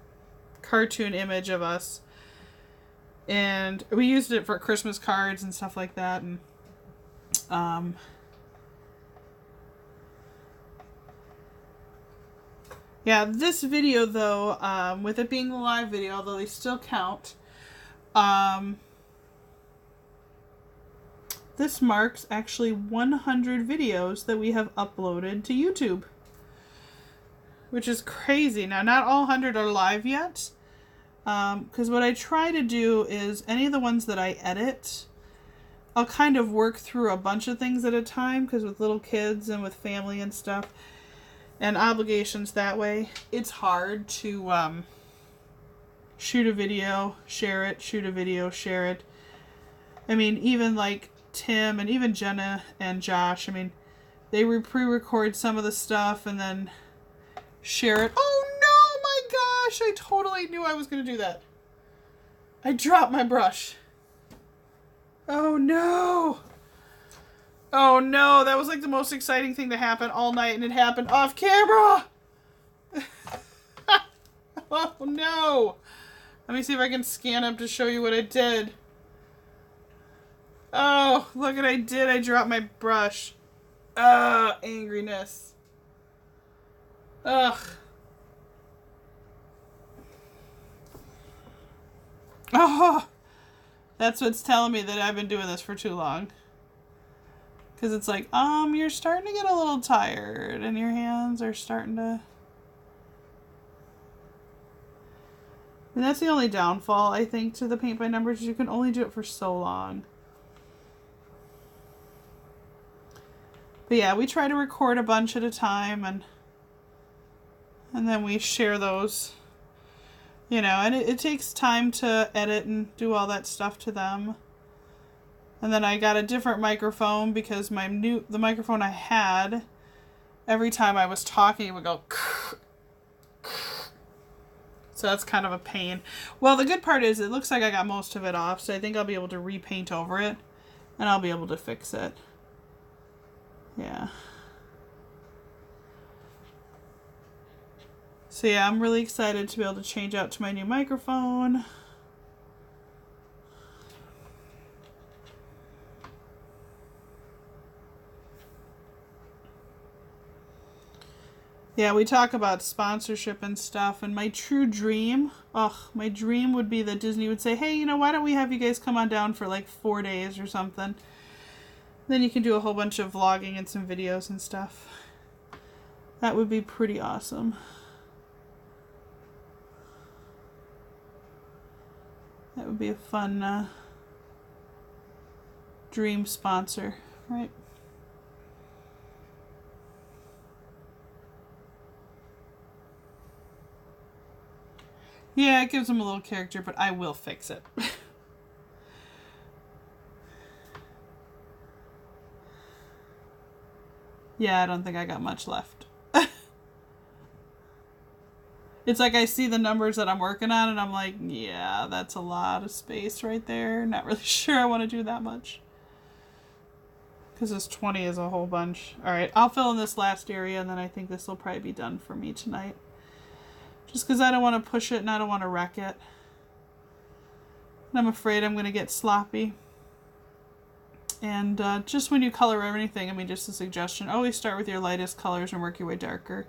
cartoon image of us. And we used it for Christmas cards and stuff like that. And yeah, this video though, with it being a live video, although they still count, this marks actually 100 videos that we have uploaded to YouTube. Which is crazy. Now, not all 100 are live yet. Because what I try to do is any of the ones that I edit, I'll kind of work through a bunch of things at a time. Because with little kids and with family and stuff and obligations that way, it's hard to shoot a video, share it, shoot a video, share it. I mean, even like Tim and even Jenna and Josh, I mean, they pre-record some of the stuff and then share it. Oh no, my gosh, I totally knew I was going to do that. I dropped my brush. Oh no. Oh no, that was like the most exciting thing to happen all night, and it happened off camera. Oh no. Let me see if I can scan up to show you what I did. Oh, look what I did. I dropped my brush. Angriness. Ugh. Oh, that's what's telling me that I've been doing this for too long. Because it's like, you're starting to get a little tired and your hands are starting to... And that's the only downfall, I think, to the paint by numbers. You can only do it for so long. But yeah, we try to record a bunch at a time, and then we share those. You know, and it takes time to edit and do all that stuff to them. And then I got a different microphone because the microphone I had, every time I was talking, it would go... So that's kind of a pain. Well, the good part is it looks like I got most of it off, so I think I'll be able to repaint over it, and I'll be able to fix it. Yeah. So yeah, I'm really excited to be able to change out to my new microphone. Yeah, we talk about sponsorship and stuff, and my true dream, my dream would be that Disney would say, hey, you know, why don't we have you guys come on down for like 4 days or something? Then you can do a whole bunch of vlogging and some videos and stuff. That would be pretty awesome. That would be a fun dream sponsor, right? Yeah, it gives them a little character, but I will fix it. Yeah, I don't think I got much left. It's like I see the numbers that I'm working on, and I'm like, yeah, that's a lot of space right there. Not really sure I want to do that much. Because this 20 is a whole bunch. Alright, I'll fill in this last area, and then I think this will probably be done for me tonight. Just because I don't want to push it and I don't want to wreck it. And I'm afraid I'm going to get sloppy. And just when you color anything, I mean, just a suggestion, always start with your lightest colors and work your way darker.